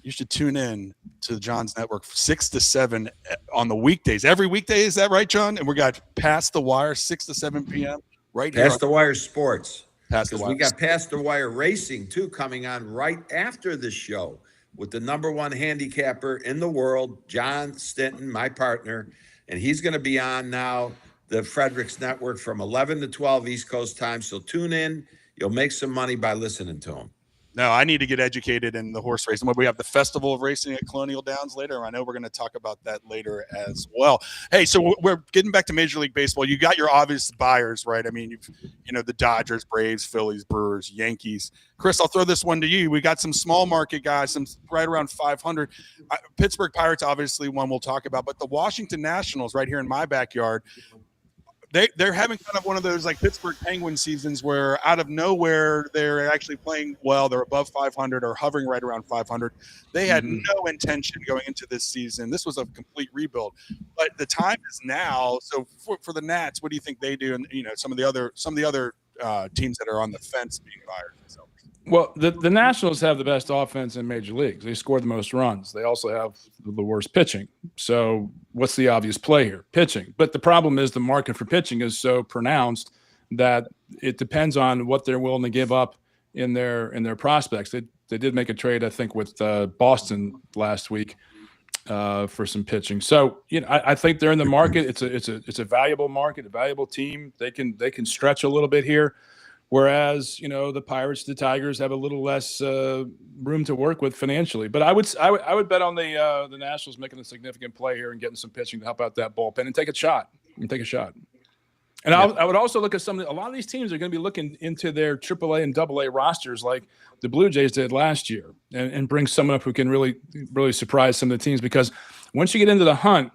you should tune in to John's network 6 to 7 on the weekdays. Every weekday, is that right, John? And we got Past the Wire 6 to 7 p.m. right here. Past the Wire Sports. Because we got Past the Wire Racing too coming on right after the show with the #1 handicapper in the world, John Stinton, my partner. And he's going to be on now, the Fredericks Network from 11 to 12 East Coast time. So tune in. You'll make some money by listening to him. No, I need to get educated in the horse racing. We have the Festival of Racing at Colonial Downs later. I know we're going to talk about that later as well. Hey, so we're getting back to Major League Baseball. You got your obvious buyers, right? I mean, the Dodgers, Braves, Phillies, Brewers, Yankees. Chris, I'll throw this one to you. We got some small market guys, some right around 500. Pittsburgh Pirates, obviously, one we'll talk about. But the Washington Nationals right here in my backyard, they're having kind of one of those like Pittsburgh Penguin seasons where out of nowhere they're actually playing well. They're above 500 or hovering right around 500. They had no intention going into this season. This was a complete rebuild, but the time is now. So for the Nats, what do you think they do? And some of the other teams that are on the fence being buyers and sellers. Well, the Nationals have the best offense in major leagues. They score the most runs. They also have the worst pitching. So what's the obvious play here? Pitching. But the problem is the market for pitching is so pronounced that it depends on what they're willing to give up in their prospects. They did make a trade, I think, with Boston last week for some pitching. So I think they're in the market. It's a valuable market, a valuable team. They can stretch a little bit here. Whereas, the Pirates, the Tigers have a little less room to work with financially. But I would bet on the Nationals making a significant play here and getting some pitching to help out that bullpen and take a shot. And I would also look at a lot of these teams are going to be looking into their AAA and AA rosters like the Blue Jays did last year and bring someone up who can really, really surprise some of the teams. Because once you get into the hunt,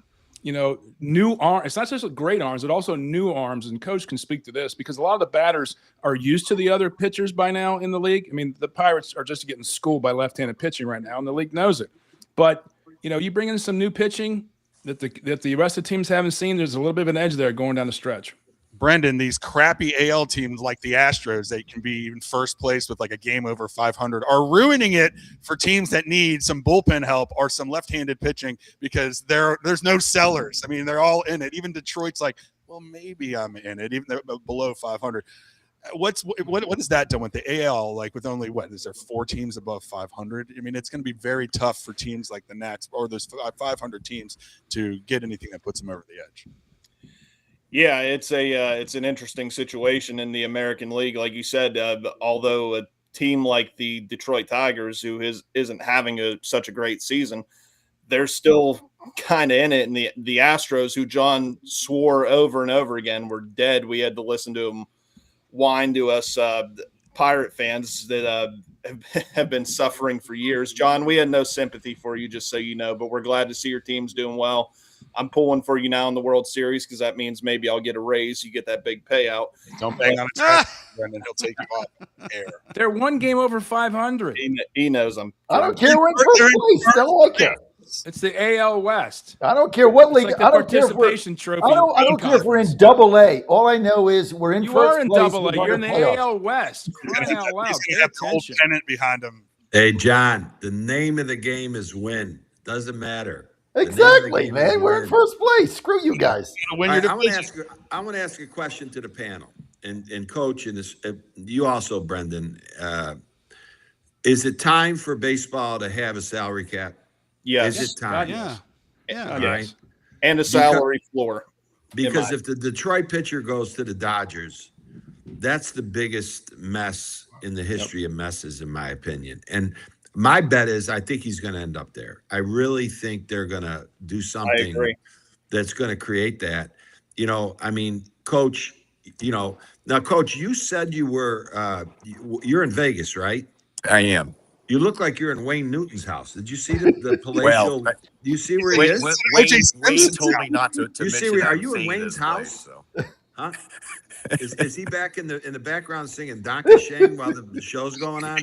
new arms, it's not just great arms, but also new arms. And Coach can speak to this because a lot of the batters are used to the other pitchers by now in the league. I mean, the Pirates are just getting schooled by left-handed pitching right now, and the league knows it. But, you bring in some new pitching that the rest of the teams haven't seen, there's a little bit of an edge there going down the stretch. Brendan, these crappy AL teams like the Astros, they can be in first place with like a game over 500, are ruining it for teams that need some bullpen help or some left-handed pitching because there's no sellers. I mean, they're all in it. Even Detroit's like, well, maybe I'm in it, even though below 500. What has that done with the AL? Like with only is there 4 teams above 500? I mean, it's going to be very tough for teams like the Nats or those 500 teams to get anything that puts them over the edge. Yeah, it's an interesting situation in the American League. Like you said, although a team like the Detroit Tigers, who isn't having such a great season, they're still kind of in it. And the Astros, who John swore over and over again were dead, we had to listen to him whine to us Pirate fans that have been suffering for years. John, we had no sympathy for you, just so you know, but we're glad to see your team's doing well. I'm pulling for you now in the World Series because that means maybe I'll get a raise. You get that big payout. Don't bang on a track, and then he'll take you off air. They're one game over 500. He knows I'm. I don't care. We're in first place. Don't like it. It's the AL West. I don't care what league. Like I don't care if we're. I don't care if we're in AA. All I know is we're in first place. You are in AA. You're in the AL West. He's going to have Cole Tennant behind him. Hey, John, the name of the game is win. Doesn't matter. Exactly, man. We're in first place. Screw you guys. I want to ask a question to the panel and Coach, and you also, Brendan. Is it time for baseball to have a salary cap? Yes. Is it time? Yeah. Right. And a salary floor. Because if the Detroit pitcher goes to the Dodgers, that's the biggest mess in the history of messes, in my opinion. And my bet is I think he's going to end up there. I really think they're going to do something that's going to create that. I mean, Coach, now, Coach, you said you were you're in Vegas, right? I am. You look like you're in Wayne Newton's house. Did you see the palatial? Well, do you see where he Wayne, is? Wayne told me not to You see mention where? Are I'm you in staying at Wayne's his house? place, so. Huh? Is he back in the background singing Donkey Shane while the show's going on?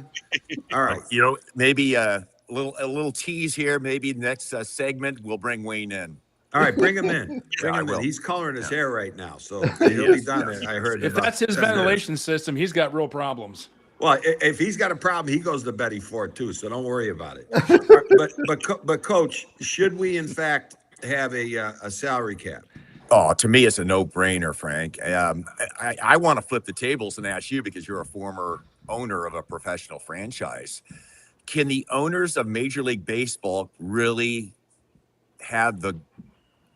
All right. You know, maybe a little tease here. Maybe next segment we'll bring Wayne in. All right, bring him in. Bring Yeah, him I in. will. He's coloring his hair right now, so He he'll be is, done. yes. I heard. If that's his ventilation system, he's got real problems. Well, if he's got a problem, he goes to Betty Ford too. So don't worry about it. But Coach, should we in fact have a salary cap? Oh, to me, it's a no-brainer, Frank. I want to flip the tables and ask you, because you're a former owner of a professional franchise. Can the owners of Major League Baseball really have the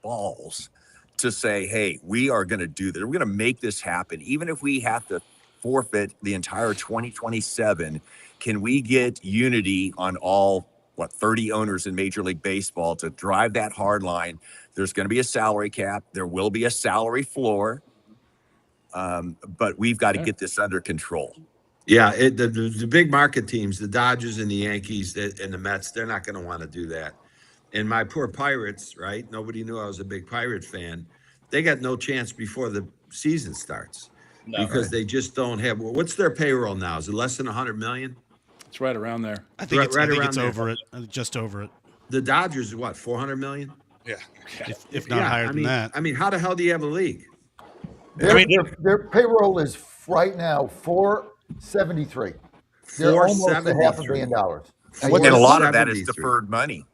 balls to say, hey, we are going to do this. We're going to make this happen. Even if we have to forfeit the entire 2027, can we get unity on all, 30 owners in Major League Baseball to drive that hard line? There's going to be a salary cap. There will be a salary floor. But we've got to get this under control. Yeah, the big market teams, the Dodgers and the Yankees and the Mets, they're not going to want to do that. And my poor Pirates, right? Nobody knew I was a big Pirate fan. They got no chance before the season starts because they just don't have. What's their payroll now? Is it less than 100 million? It's right around there. I think it's over it. Just over it. The Dodgers, what, 400 million? Yeah, if not higher than that. I mean, how the hell do you have a league? Their payroll is right now $473. They're almost a $500 million. And a lot of that is deferred money.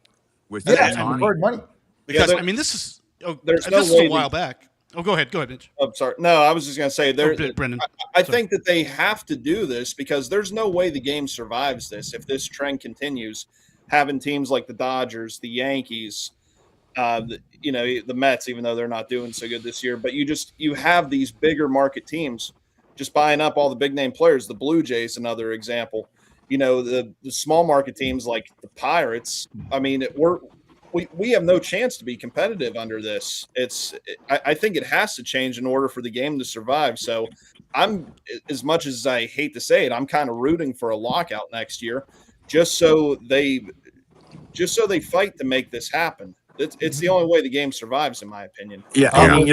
Deferred money. Because I mean, this is there's this no is way a while back. Oh, go ahead, Mitch. I'm sorry. No, I was just going to say Brendan. I think that they have to do this because there's no way the game survives this if this trend continues. Having teams like the Dodgers, the Yankees, the Mets, even though they're not doing so good this year, but you have these bigger market teams just buying up all the big name players. The Blue Jays, another example. The small market teams like the Pirates. I mean, we have no chance to be competitive under this. I think it has to change in order for the game to survive. So I'm, as much as I hate to say it, I'm kind of rooting for a lockout next year, just so they fight to make this happen. It's the only way the game survives, in my opinion. Yeah, I mean,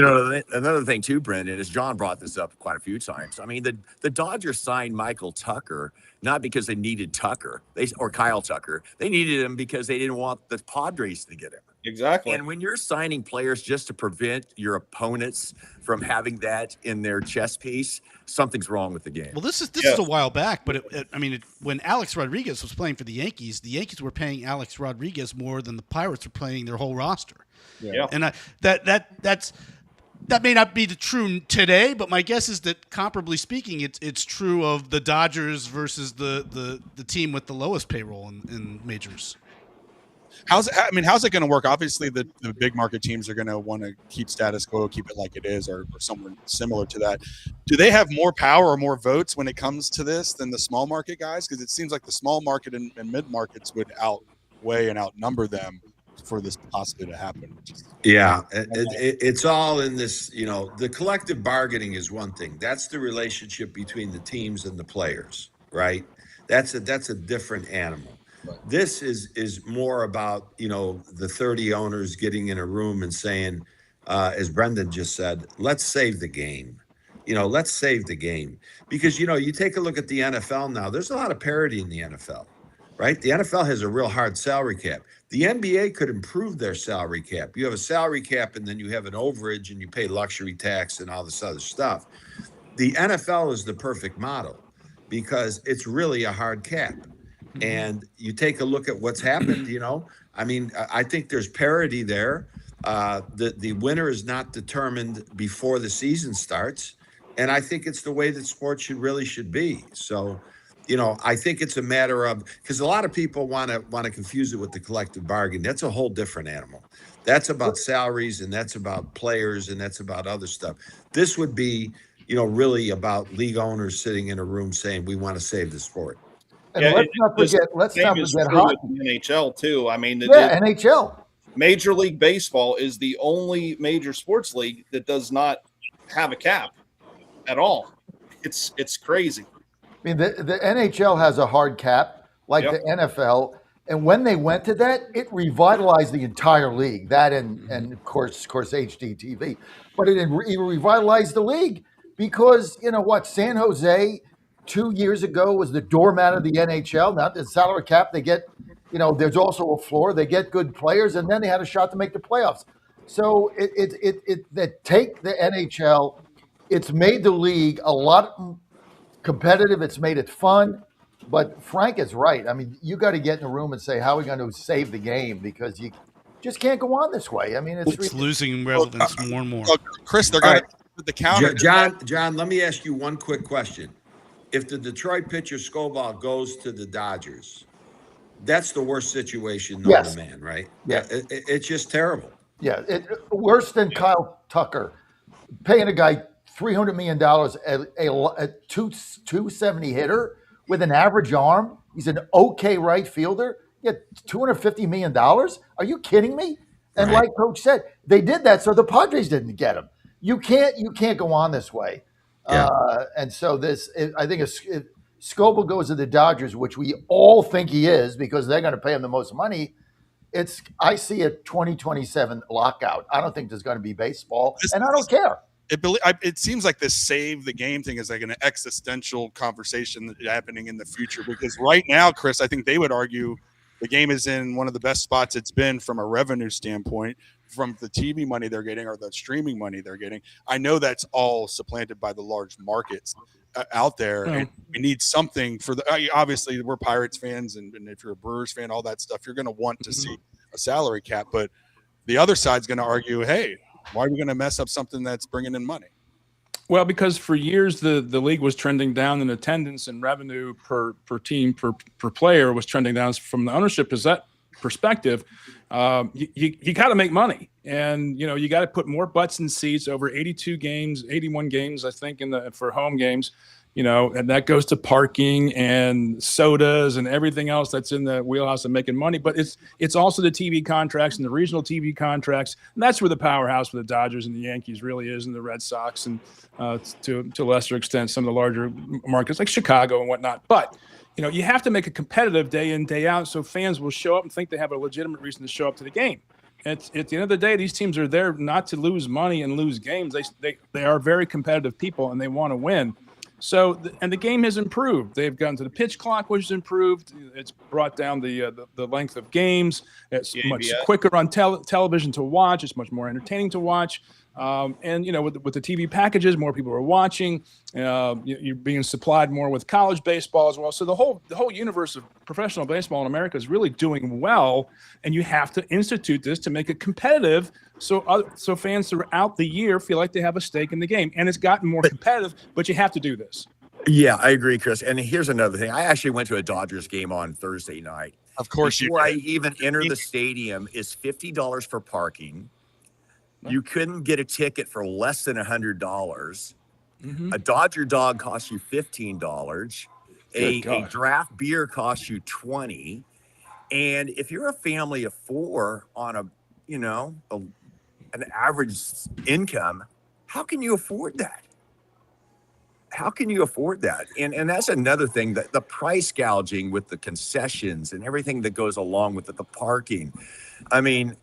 another thing too, Brendan, is John brought this up quite a few times. I mean, the Dodgers signed Michael Tucker not because they needed Tucker, or Kyle Tucker. They needed him because they didn't want the Padres to get him. Exactly. And when you're signing players just to prevent your opponents from having that in their chess piece, something's wrong with the game. Well, this is a while back, but when Alex Rodriguez was playing for the Yankees were paying Alex Rodriguez more than the Pirates were paying their whole roster. Yeah. And that may not be the true today, but my guess is that, comparably speaking, it's true of the Dodgers versus the team with the lowest payroll in majors. How's it going to work? Obviously, the big market teams are going to want to keep status quo, keep it like it is, or somewhere similar to that. Do they have more power or more votes when it comes to this than the small market guys? Because it seems like the small market and mid markets would outweigh and outnumber them for this possibly to happen. Yeah, it's all in this. The collective bargaining is one thing. That's the relationship between the teams and the players, right? That's a different animal. This is more about, the 30 owners getting in a room and saying, as Brendan just said, let's save the game. Let's save the game. Because, you take a look at the NFL now, there's a lot of parity in the NFL, right? The NFL has a real hard salary cap. The NBA could improve their salary cap. You have a salary cap and then you have an overage and you pay luxury tax and all this other stuff. The NFL is the perfect model because it's really a hard cap. And you take a look at what's happened, I think there's parity there. The winner is not determined before the season starts. And I think it's the way that sports should be. So, I think it's a matter of, because a lot of people want to confuse it with the collective bargain. That's a whole different animal. That's about salaries and that's about players and that's about other stuff. This would be, really about league owners sitting in a room saying, we want to save the sport. And let's not forget hockey. NHL too. I mean, NHL. Major League Baseball is the only major sports league that does not have a cap at all. It's crazy. I mean, the NHL has a hard cap. like the NFL. And when they went to that, it revitalized the entire league. That and of course HD TV, but it revitalized the league because San Jose 2 years ago was the doormat of the NHL. Now the salary cap, they get, there's also a floor. They get good players, and then they had a shot to make the playoffs. So take the NHL. It's made the league a lot competitive. It's made it fun. But Frank is right. I mean, you got to get in the room and say, how are we going to save the game? Because you just can't go on this way. I mean, it's losing relevance more and more. Chris, they're going to put the counter. John, let me ask you one quick question. If the Detroit pitcher Scoball goes to the Dodgers, that's the worst situation known to man, right? Yeah. It's just terrible. Yeah, worse than Kyle Tucker paying a guy $300 million a 270 hitter with an average arm. He's an okay right fielder. Yeah, $250 million. Are you kidding me? And like Coach said, they did that so the Padres didn't get him. You can't go on this way. Yeah. And so I think if Scoble goes to the Dodgers, which we all think he is because they're going to pay him the most money. I see a 2027 lockout. I don't think there's going to be baseball, and I don't care. It seems like this save the game thing is like an existential conversation happening in the future, because right now, Chris, I think they would argue the game is in one of the best spots it's been from a revenue standpoint, from the TV money they're getting or the streaming money they're getting. I know that's all supplanted by the large markets out there, and we need something for obviously we're Pirates fans, and if you're a Brewers fan, all that stuff, you're going to want to see a salary cap, but the other side's going to argue, hey, why are we going to mess up something that's bringing in money? Well, because for years the league was trending down in attendance, and revenue per team per player was trending down from the ownership perspective. You got to make money, and you got to put more butts in seats over 81 games, I think, for home games. And that goes to parking and sodas and everything else that's in the wheelhouse of making money. But it's also the TV contracts and the regional TV contracts. And that's where the powerhouse for the Dodgers and the Yankees really is, and the Red Sox, and to a lesser extent, some of the larger markets like Chicago and whatnot. But, you have to make it competitive day in, day out, so fans will show up and think they have a legitimate reason to show up to the game. At the end of the day, these teams are there not to lose money and lose games. They are very competitive people, and they want to win. So, and the game has improved. They've gotten to the pitch clock, which has improved. It's brought down the length of games. It's much quicker on television to watch. It's much more entertaining to watch. And with the TV packages, more people are watching. You're being supplied more with college baseball as well. So the whole universe of professional baseball in America is really doing well. And you have to institute this to make it competitive, so fans throughout the year feel like they have a stake in the game. And it's gotten more competitive, but you have to do this. Yeah, I agree, Chris. And here's another thing. I actually went to a Dodgers game on Thursday night. Of course, before I even enter the stadium is $50 for parking. You couldn't get a ticket for less than $100. Mm-hmm. A Dodger dog costs you $15. A draft beer costs you $20. And if you're a family of four on an average income, how can you afford that? How can you afford that? And that's another thing, that the price gouging with the concessions and everything that goes along with it, the parking. I mean,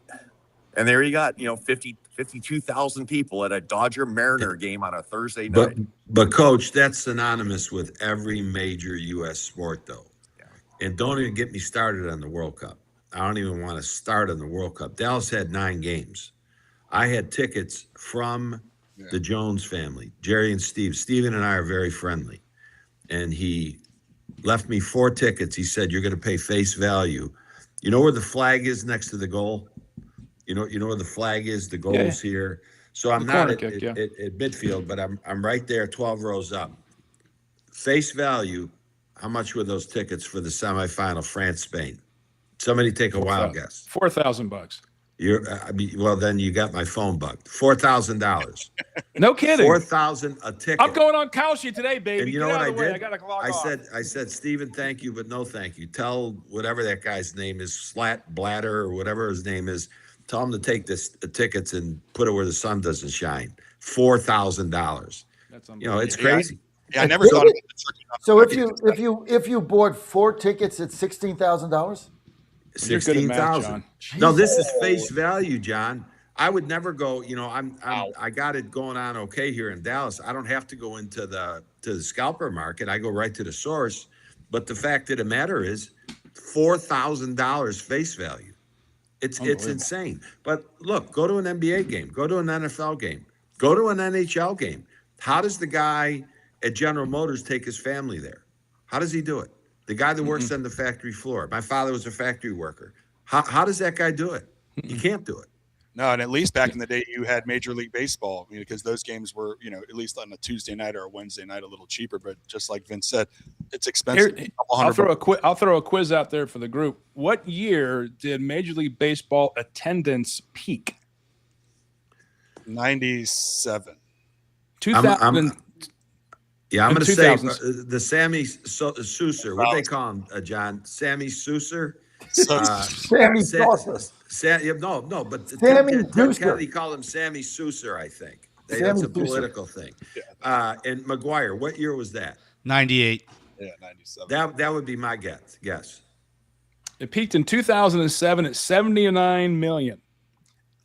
and there you got, 52,000 people at a Dodger Mariner game on a Thursday night. But Coach, that's synonymous with every major U.S. sport, though. Yeah. And don't even get me started on the World Cup. I don't even want to start on the World Cup. Dallas had 9 games. I had tickets from the Jones family, Jerry and Steve. Steven and I are very friendly. And he left me 4 tickets. He said, you're going to pay face value. You know where the flag is next to the goal? You know where the flag is? The goal's here. So I'm not at midfield, but I'm right there, 12 rows up. Face value, how much were those tickets for the semifinal, France-Spain? Somebody take a wild guess. $4,000. Well, then you got my phone bugged. $4,000. No kidding. $4,000 a ticket. I'm going on Kalshi today, baby. And you know what I did? I gotta log off. I said, Steven, thank you, but no thank you. Tell whatever that guy's name is, Bladder or whatever his name is, tell him to take the tickets and put it where the sun doesn't shine. $4,000. That's unbelievable. It's crazy. Yeah, I never thought about the turkey. So if you bought 4 tickets at $16,000. You're good at math, John. No, this is face value, John. I would never go. I got it going on okay here in Dallas. I don't have to go into the scalper market. I go right to the source. But the fact of the matter is, $4,000 face value. It's insane. But look, go to an NBA game, go to an NFL game, go to an NHL game. How does the guy at General Motors take his family there? How does he do it? The guy that works on the factory floor. My father was a factory worker. How does that guy do it? He can't do it. No, and at least back in the day, you had Major League Baseball, because those games were, at least on a Tuesday night or a Wednesday night, a little cheaper. But just like Vince said, it's expensive. I'll throw a quiz out there for the group. What year did Major League Baseball attendance peak? 97. 2000. Yeah, I'm going to say the Sammy Souser. What do they call him, John? Sammy Souser? Sammy Souser. No, but Sammy Ted Kennedy called him Sammy Souser, I think. That's a political thing. And McGuire, what year was that? 98. Yeah, 97. That would be my guess. It peaked in 2007 at 79 million.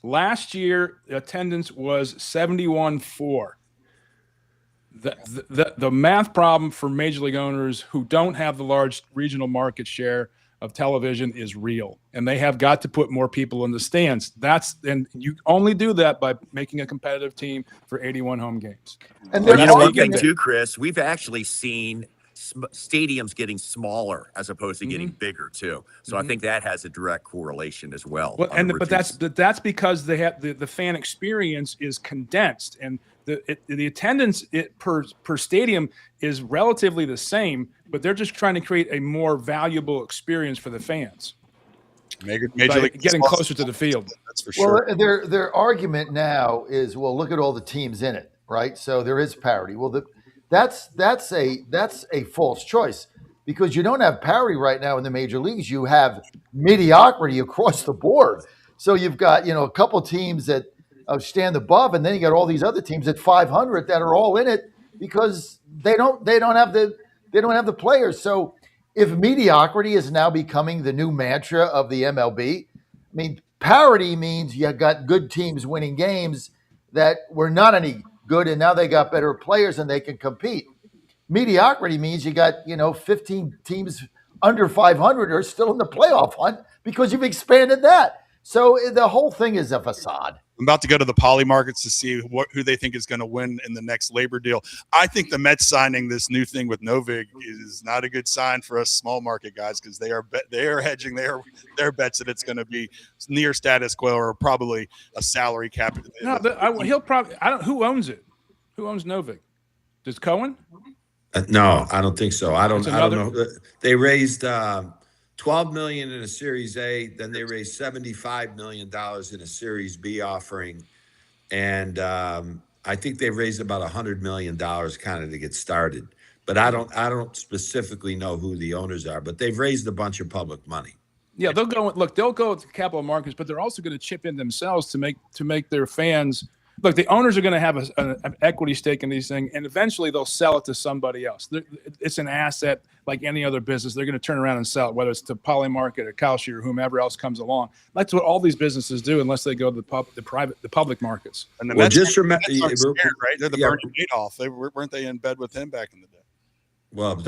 Last year, attendance was 71.4. The math problem for major league owners who don't have the large regional market share of television is real, and they have got to put more people in the stands. And you only do that by making a competitive team for 81 home games. And you know one thing too, Chris, we've actually seen stadiums getting smaller as opposed to getting bigger too. So I think that has a direct correlation as well. But that's because they have the fan experience is condensed, and the attendance per stadium is relatively the same, but they're just trying to create a more valuable experience for the fans. Major League getting closer to the field. That's for sure. Well, their argument now is, well, look at all the teams in it, right? So there is parity. Well, that's a false choice, because you don't have parity right now in the major leagues. You have mediocrity across the board. So you've got a couple teams that stand above, and then you got all these other teams at 500 that are all in it because they don't have the players. So if mediocrity is now becoming the new mantra of the MLB, I mean, parity means you got good teams winning games that were not any good, and now they got better players and they can compete. Mediocrity means you got 15 teams under 500 are still in the playoff hunt because you've expanded that. So the whole thing is a facade. I'm about to go to the poly markets to see who they think is going to win in the next labor deal. I think the Mets signing this new thing with Novig is not a good sign for us small market guys, because they are hedging their bets that it's going to be near status quo or probably a salary cap. No, he'll probably. Who owns it? Who owns Novig? Does Cohen? No, I don't think so. I don't know. They raised $12 million in a Series A, then they raised $75 million in a Series B offering, and I think they raised about $100 million kind of to get started. But I don't specifically know who the owners are, but they've raised a bunch of public money. Yeah, they'll go to capital markets, but they're also going to chip in themselves to make their fans. Look, the owners are going to have an equity stake in these things, and eventually they'll sell it to somebody else. It's an asset like any other business. They're going to turn around and sell it, whether it's to Poly Market or Kalshi or whomever else comes along. That's what all these businesses do, unless they go to the public markets. And the Mets, just remember, right? They're the Bernie Madoff. Weren't they in bed with him back in the day? Well,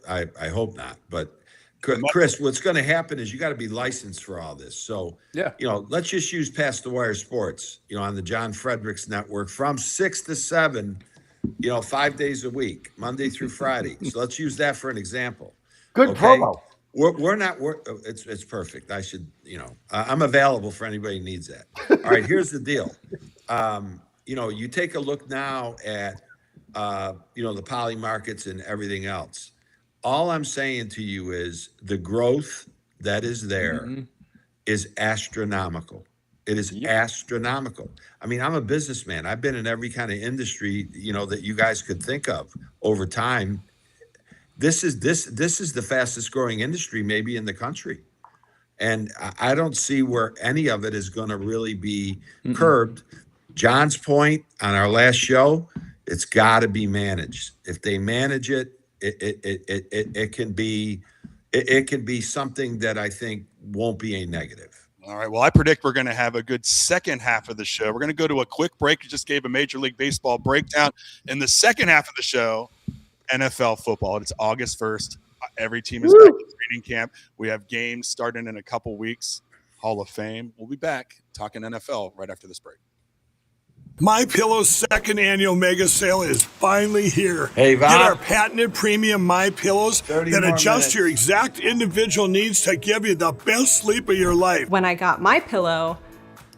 I hope not, but. Chris, what's going to happen is you got to be licensed for all this. So, let's just use Past the Wire Sports, on the John Fredericks Network from 6 to 7, 5 days a week, Monday through Friday. So let's use that for an example. Good promo. It's perfect. I should, I'm available for anybody who needs that. All right, here's the deal. You take a look now at, the poly markets and everything else. All I'm saying to you is the growth that is there is astronomical. It is astronomical. I mean, I'm a businessman. I've been in every kind of industry, that you guys could think of over time. This is the fastest growing industry maybe in the country. And I don't see where any of it is going to really be curbed. John's point on our last show It's got to be managed. If they manage it, it can be something that I think won't be a negative. All right. Well, I predict we're going to have a good second half of the show. We're going to go to a quick break. You just gave a Major League Baseball breakdown. In the second half of the show, NFL football. It's August 1st. Every team is back in training camp. We have games starting in a couple weeks. Hall of Fame. We'll be back talking NFL right after this break. MyPillow's second annual mega sale is finally here. Hey, Bob. Get our patented premium MyPillows that adjust your exact individual needs to give you the best sleep of your life. When I got my pillow,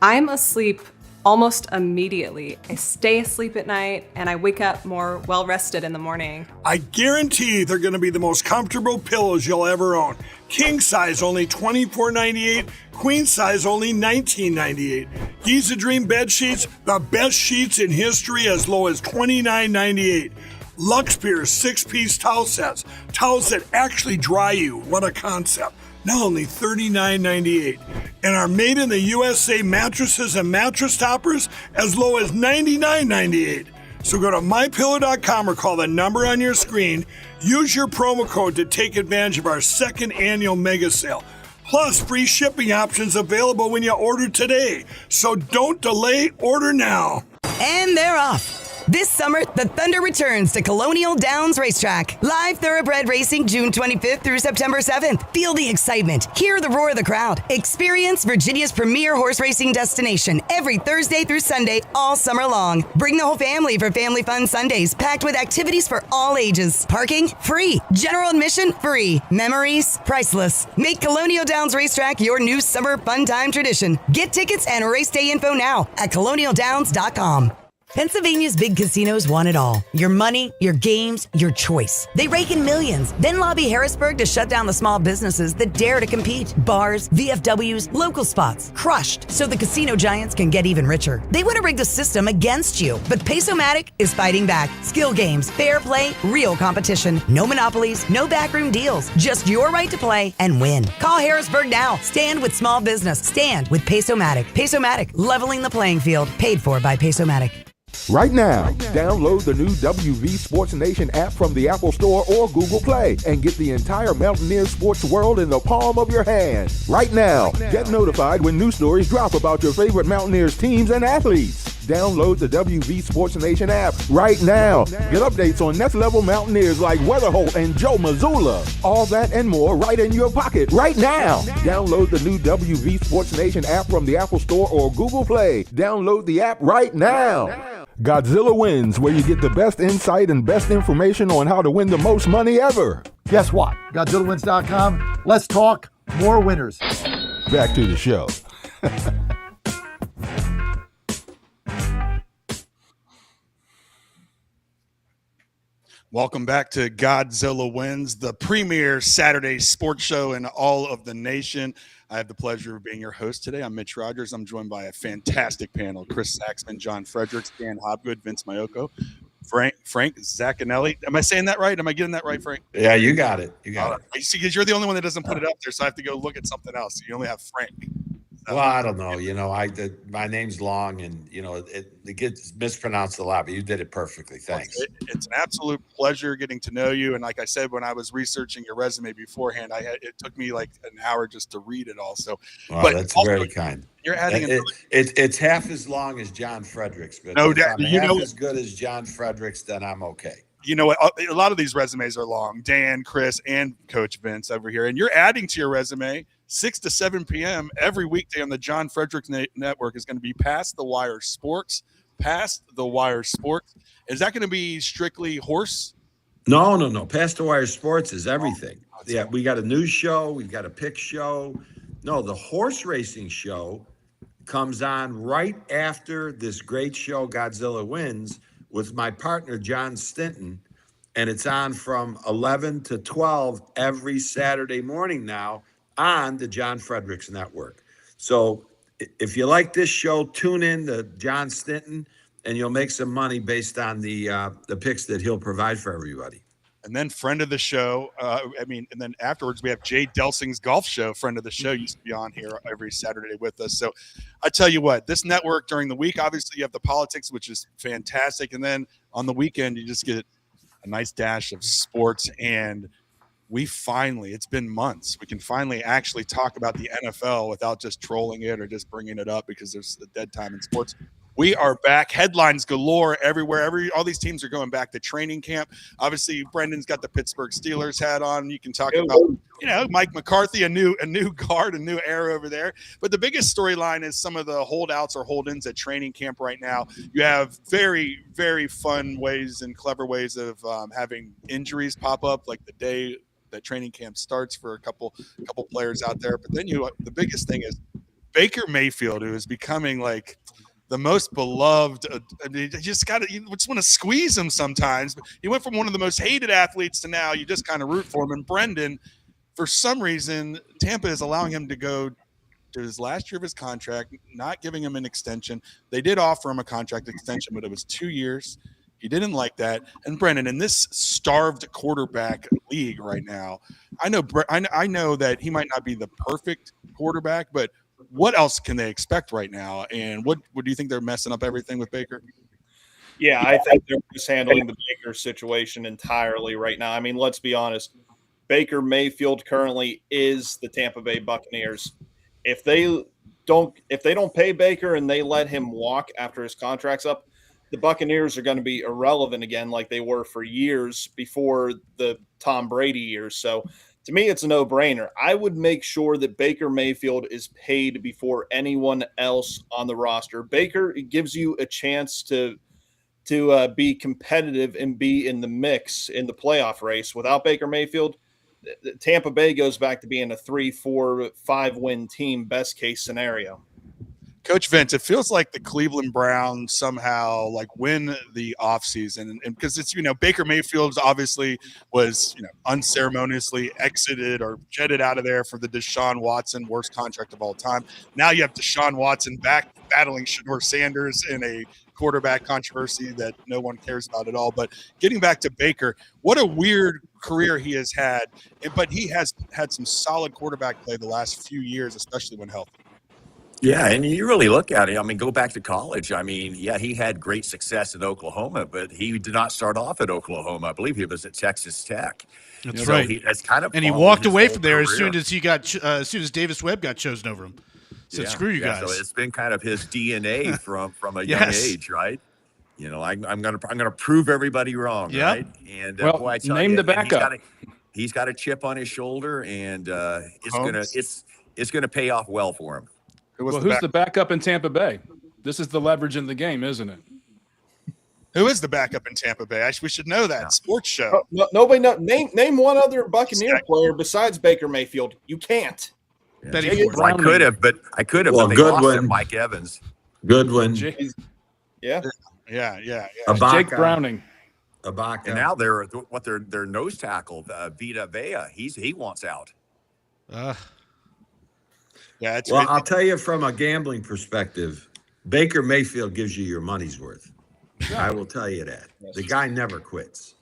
I'm asleep almost immediately. I stay asleep at night and I wake up more well-rested in the morning. I guarantee they're going to be the most comfortable pillows you'll ever own. King size only $24.98, queen size only $19.98. Giza Dream bed sheets, the best sheets in history, as low as $29.98. Lux Pier 6-piece towel sets, towels that actually dry you. What a concept. Now only $39.98. And our made in the USA mattresses and mattress toppers as low as $99.98. So go to mypillow.com or call the number on your screen. Use your promo code to take advantage of our second annual mega sale. Plus free shipping options available when you order today. So don't delay, order now. And they're off. This summer, the Thunder returns to Colonial Downs Racetrack. Live thoroughbred racing June 25th through September 7th. Feel the excitement. Hear the roar of the crowd. Experience Virginia's premier horse racing destination every Thursday through Sunday all summer long. Bring the whole family for Family Fun Sundays, packed with activities for all ages. Parking? Free. General admission? Free. Memories? Priceless. Make Colonial Downs Racetrack your new summer fun time tradition. Get tickets and race day info now at colonialdowns.com. Pennsylvania's big casinos want it all. Your money, your games, your choice. They rake in millions, then lobby Harrisburg to shut down the small businesses that dare to compete. Bars, VFWs, local spots, crushed so the casino giants can get even richer. They want to rig the system against you, but Pesomatic is fighting back. Skill games, fair play, real competition. No monopolies, no backroom deals. Just your right to play and win. Call Harrisburg now. Stand with small business. Stand with Pesomatic. Pesomatic, leveling the playing field. Paid for by Pesomatic. Right now, download the new WV Sports Nation app from the Apple Store or Google Play and get the entire Mountaineer sports world in the palm of your hand. Right now, get notified when new stories drop about your favorite Mountaineers teams and athletes. Download the WV Sports Nation app right now. Get updates on next level Mountaineers like Weatherholt and Joe Mazzulla. All that and more right in your pocket right now. Download the new WV Sports Nation app from the Apple Store or Google Play. Download the app right now. Godzilla Wins, where you get the best insight and best information on how to win the most money ever. Guess what? GodzillaWins.com. Let's talk more winners. Back to the show. Welcome back to Godzilla Wins, the premier Saturday sports show in all of the nation. I have the pleasure of being your host today. I'm Mitch Rogers. I'm joined by a fantastic panel: Chris Saxman, John Fredericks, Dan Hobgood, Vince Mayoko, Frank Zaccanelli. Am I saying that right? Am I getting that right, Frank? Yeah, you got it. You got it. You see, because you're the only one that doesn't put it up there, so I have to go look at something else. You only have Frank. Well, I don't know. You know, my name's long, and you know it gets mispronounced a lot. But you did it perfectly. Thanks. It's an absolute pleasure getting to know you. And like I said, when I was researching your resume beforehand, it took me like an hour just to read it all. So, but that's also, very kind. You're adding it's half as long as John Fredericks, but no if I'm half as good as John Fredericks, then I'm okay. You know what? A lot of these resumes are long. Dan, Chris, and Coach Vince over here, and you're adding to your resume. 6 to 7 p.m. every weekday on the John Fredericks Network is going to be Past the Wire Sports. Past the Wire Sports. Is that going to be strictly horse? No. Past the Wire Sports is everything. Yeah, we got a news show. We've got a pick show. No, the horse racing show comes on right after this great show, Godzilla Wins, with my partner, John Stinton. And it's on from 11 to 12 every Saturday morning now on the John Fredericks Network. So if you like this show, tune in to John Stinton, and you'll make some money based on the picks that he'll provide for everybody. and then friend of the show. And then afterwards we have Jay Delsing's golf show. Friend of the show, used to be on here every Saturday with us. So I tell you what, this network during the week, obviously you have the politics, which is fantastic, and then on the weekend you just get a nice dash of sports. And it's been months, we can finally actually talk about the NFL without just trolling it or just bringing it up because there's a dead time in sports. We are back. Headlines galore everywhere. All these teams are going back to training camp. Obviously, Brendan's got the Pittsburgh Steelers hat on. You can talk about, Mike McCarthy, a new guard, a new era over there. But the biggest storyline is some of the holdouts or hold-ins at training camp right now. You have very, very fun ways and clever ways of having injuries pop up, like the day that training camp starts for a couple players out there. But then the biggest thing is Baker Mayfield, who is becoming like the most beloved. You just want to squeeze him sometimes. But he went from one of the most hated athletes to now you just kind of root for him. And Brendan, for some reason, Tampa is allowing him to go to his last year of his contract, not giving him an extension. They did offer him a contract extension, but it was 2 years. He didn't like that. And Brendan, in this starved quarterback league right now, I know that he might not be the perfect quarterback, but what else can they expect right now? And what do you think they're messing up everything with Baker? Yeah, I think they're just handling the Baker situation entirely right now. I mean, let's be honest. Baker Mayfield currently is the Tampa Bay Buccaneers. If they don't pay Baker and they let him walk after his contract's up, the Buccaneers are going to be irrelevant again like they were for years before the Tom Brady years. So to me, it's a no-brainer. I would make sure that Baker Mayfield is paid before anyone else on the roster. Baker gives you a chance to be competitive and be in the mix in the playoff race. Without Baker Mayfield, Tampa Bay goes back to being a 3, 4, 5-win team, best case scenario. Coach Vince, it feels like the Cleveland Browns somehow win the offseason. And because it's, Baker Mayfield obviously was, unceremoniously exited or jetted out of there for the Deshaun Watson worst contract of all time. Now you have Deshaun Watson back battling Shedeur Sanders in a quarterback controversy that no one cares about at all. But getting back to Baker, what a weird career he has had. But he has had some solid quarterback play the last few years, especially when healthy. Yeah, and you really look at it. I mean, go back to college. I mean, yeah, he had great success at Oklahoma, but he did not start off at Oklahoma. I believe he was at Texas Tech. That's right. He walked away from there as soon as Davis Webb got chosen over him. Said, "Screw you guys." So it's been kind of his DNA from a young age, right? I'm gonna prove everybody wrong, right? And boy, I tell name you, the backup. He's got a chip on his shoulder, and it's gonna pay off well for him. Who's the backup in Tampa Bay? This is the leverage in the game, isn't it? Who is the backup in Tampa Bay? We should know that. Sports show. Nobody know. Name one other Buccaneer player besides Baker Mayfield. You can't. Well, I could have, but Well, they good lost one. him, Mike Evans. Goodwin. Yeah. Jake Browning. Ibaka. And now their nose tackle, Vita Vea. He wants out. Well, I'll tell you from a gambling perspective, Baker Mayfield gives you your money's worth. I will tell you that. The guy never quits.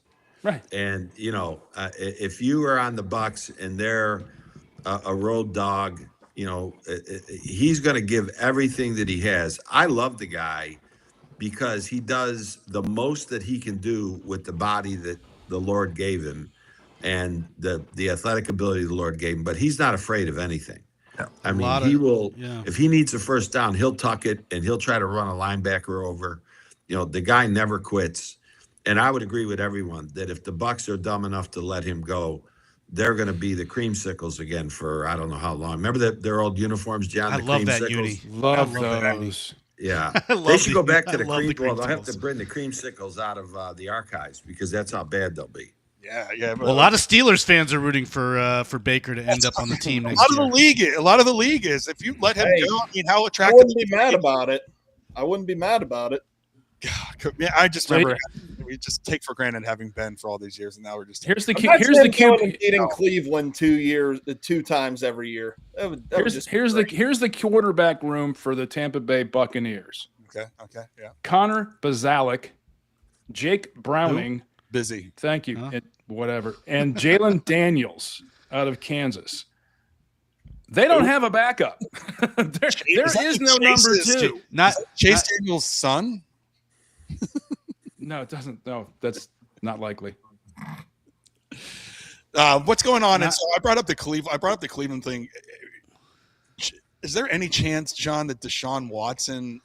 Right. And, if you are on the Bucs and they're a road dog, he's going to give everything that he has. I love the guy because he does the most that he can do with the body that the Lord gave him and the athletic ability the Lord gave him, but he's not afraid of anything. I mean, he will, if he needs a first down, he'll tuck it and he'll try to run a linebacker over. The guy never quits. And I would agree with everyone that if the Bucs are dumb enough to let him go, they're going to be the creamsicles again for I don't know how long. Remember their old uniforms, John? I love that uni. Love those. Yeah. They should go back to the cream. Well, they'll have to bring the creamsicles out of the archives because that's how bad they'll be. Yeah. Well, a lot of Steelers fans are rooting for Baker to end up on the team next year. A lot of the league is. If you let him go, how attractive. I wouldn't be mad about it. God, I just remember we just take for granted having been for all these years, and now we're just here's the beating Cleveland 2 times every year. Here's the quarterback room for the Tampa Bay Buccaneers. Okay, yeah. Connor Bazalek, Jake Browning. Busy. Thank you. whatever, and Jalen Daniels out of Kansas. They don't have a backup. there is no number two. Not Chase Daniels' son. No, it doesn't. No, that's not likely. What's going on? And so I brought up the Cleveland thing. Is there any chance, John, that Deshaun Watson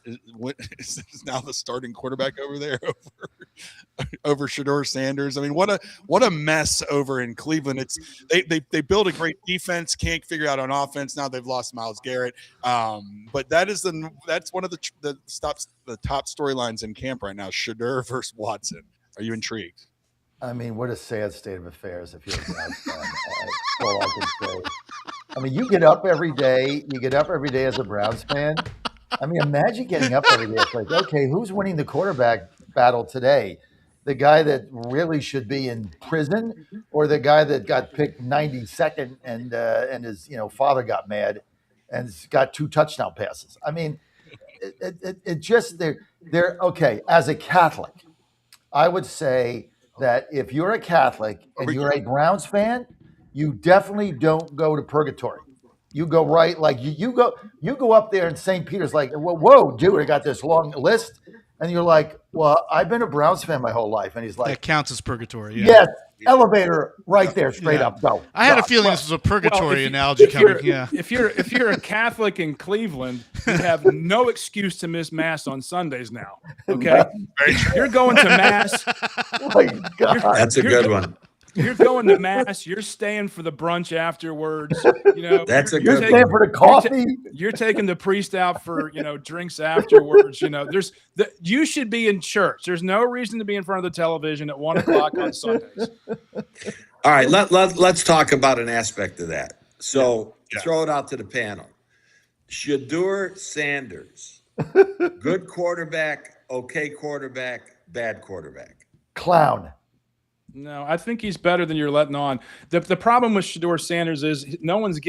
is now the starting quarterback over there over Shedeur Sanders? I mean, what a mess over in Cleveland. It's they build a great defense, can't figure out on offense. Now they've lost Myles Garrett, but that's one of the top storylines in camp right now. Shedeur versus Watson. Are you intrigued? I mean, what a sad state of affairs if you're a Browns fan. That's all I can say. I mean, you get up every day. You get up every day as a Browns fan. I mean, imagine getting up every day. It's like, okay, who's winning the quarterback battle today? The guy that really should be in prison, or the guy that got picked 92nd and his father got mad and got 2 touchdown passes? I mean, it just they're okay. As a Catholic, I would say that if you're a Catholic and you're a Browns fan, you definitely don't go to purgatory. You go right, like you go up there and St. Peter's like, whoa, dude, I got this long list. And you're like, well, I've been a Browns fan my whole life. And he's like, that counts as purgatory. Yeah. Yes, elevator right there, straight up, go. I had a feeling this was a purgatory analogy coming. Yeah. If you're a Catholic in Cleveland, you have no excuse to miss mass on Sundays now. Okay, you're going to mass. Oh my God, that's a good one. You're going to mass. You're staying for the brunch afterwards. That's a you're good staying one. for the coffee. You're taking the priest out for drinks afterwards. You should be in church. There's no reason to be in front of the television at 1:00 on Sundays. All right, let's talk about an aspect of that. So throw it out to the panel. Shedeur Sanders, good quarterback, okay quarterback, bad quarterback. Clown. No, I think he's better than you're letting on. The problem with Shedeur Sanders is no one's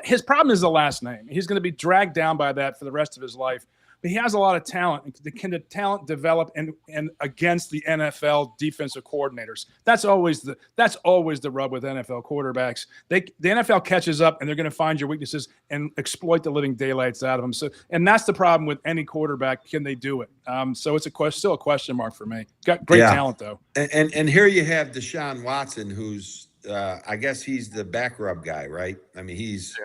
his problem is the last name. He's going to be dragged down by that for the rest of his life. But he has a lot of talent. Can the talent develop and against the NFL defensive coordinators? That's always the rub with NFL quarterbacks. The NFL catches up and they're going to find your weaknesses and exploit the living daylights out of them. So, and that's the problem with any quarterback. Can they do it? So it's still a question mark for me. Got great talent though. And here you have Deshaun Watson, who's I guess he's the back rub guy, right? I mean, he's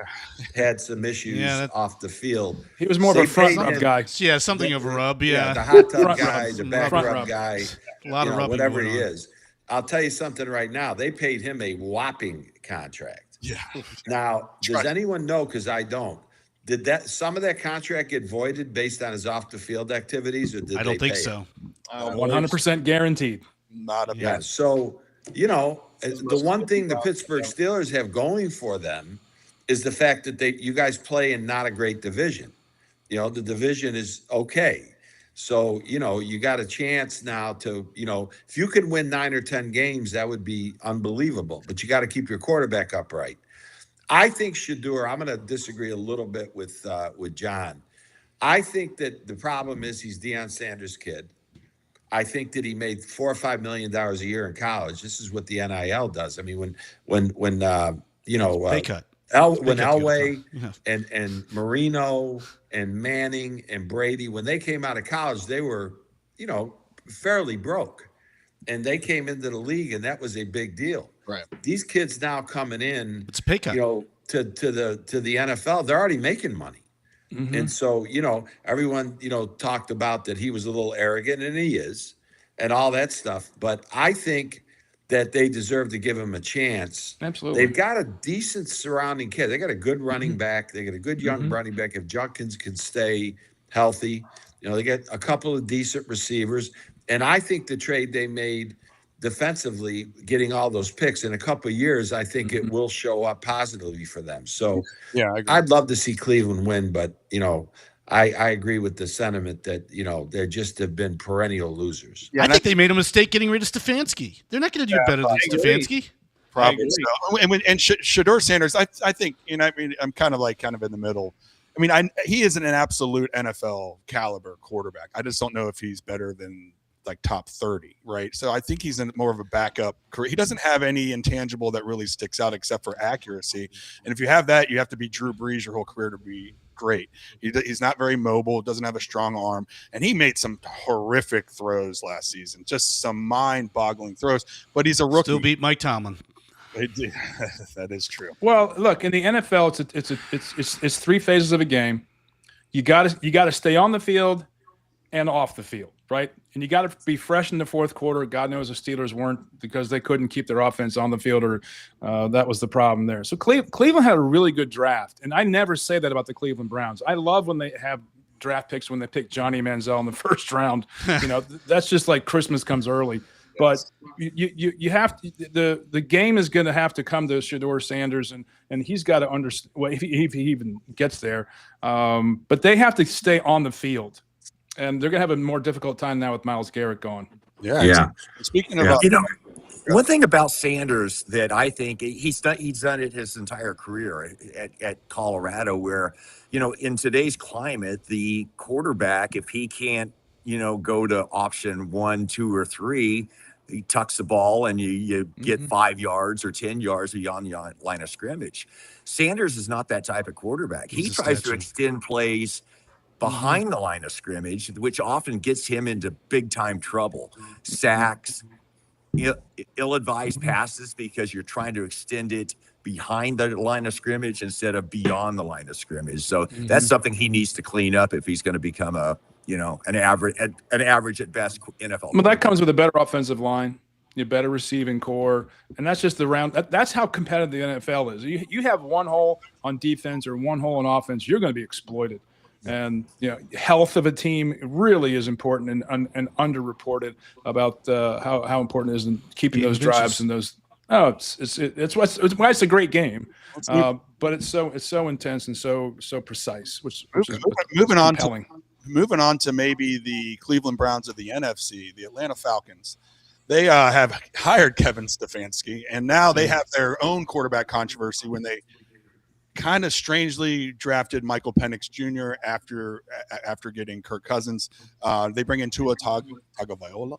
had some issues off the field. He was more of a front rub guy. Yeah, something of a rub. Yeah, the hot tub guy, the back rub guy, a lot of rubbing whatever he going on. is. I'll tell you something right now. They paid him a whopping contract. Yeah. Now, does anyone know? Because I don't. Did some of that contract get voided based on his off the field activities, or did I don't think so. 100% guaranteed. Not a yeah. So the one thing the Pittsburgh Steelers have going for them is the fact that you guys play in not a great division. The division is okay. So, you got a chance now to, if you could win 9 or 10 games, that would be unbelievable. But you got to keep your quarterback upright. I think Shedeur, I'm going to disagree a little bit with John. I think that the problem is he's Deion Sanders' kid. I think that he made $4 or $5 million a year in college. This is what the NIL does. I mean, when pay cut. Elway and Marino and Manning and Brady, when they came out of college, they were, fairly broke, and they came into the league, and that was a big deal. Right. These kids now coming in, it's a pay cut. To the NFL, they're already making money. Mm-hmm. And so, everyone, talked about that he was a little arrogant, and he is, and all that stuff. But I think that they deserve to give him a chance. Absolutely. They've got a decent surrounding kid. They got a good running back. They got a good young running back. If Judkins can stay healthy, they get a couple of decent receivers. And I think the trade they made defensively, getting all those picks in a couple of years, I think it will show up positively for them. So I'd love to see Cleveland win, but I agree with the sentiment that they just have been perennial losers. I think they made a mistake getting rid of Stefanski. They're not going to do better than Stefanski. Probably so. And Shedeur Sanders, I think I'm kind of in the middle. He isn't an absolute NFL caliber quarterback. I just don't know if he's better than like top 30, right? So I think he's in more of a backup career. He doesn't have any intangible that really sticks out except for accuracy. And if you have that, you have to be Drew Brees your whole career to be great. He's not very mobile, doesn't have a strong arm, and he made some horrific throws last season, just some mind-boggling throws. But he's a rookie. Still beat Mike Tomlin. That is true. Well, look, in the NFL, it's three phases of a game. You got to stay on the field and off the field, right? And you got to be fresh in the fourth quarter. God knows the Steelers weren't, because they couldn't keep their offense on the field, or that was the problem there. So Cleveland had a really good draft, and I never say that about the Cleveland Browns. I love when they have draft picks, when they pick Johnny Manziel in the first round. That's just like Christmas comes early. But you have to, the game is going to have to come to Shedeur Sanders, and he's got to understand, well, if he even gets there. But they have to stay on the field, and they're going to have a more difficult time now with Myles Garrett gone. Yeah. Speaking of, one thing about Sanders that I think he's done it his entire career at Colorado, where, in today's climate, the quarterback, if he can't, go to option 1, 2, or 3, he tucks the ball and you get 5 yards or 10 yards beyond the line of scrimmage. Sanders is not that type of quarterback. He tries to extend plays behind the line of scrimmage, which often gets him into big time trouble. Sacks, ill-advised passes, because you're trying to extend it behind the line of scrimmage instead of beyond the line of scrimmage. So that's something he needs to clean up if he's going to become an average at best NFL. Well, that comes with a better offensive line, a better receiving core, and that's just the round. That's how competitive the NFL is. You have one hole on defense or one hole on offense, you're going to be exploited. And health of a team really is important and underreported about how important it is in keeping those drives and those. Oh, it's why it's a great game, but it's so intense and so precise. Which is moving on to maybe the Cleveland Browns of the NFC, the Atlanta Falcons. They have hired Kevin Stefanski, and now they have their own quarterback controversy when they kind of strangely drafted Michael Penix Jr. after getting Kirk Cousins. They bring in Tua Tagovailoa,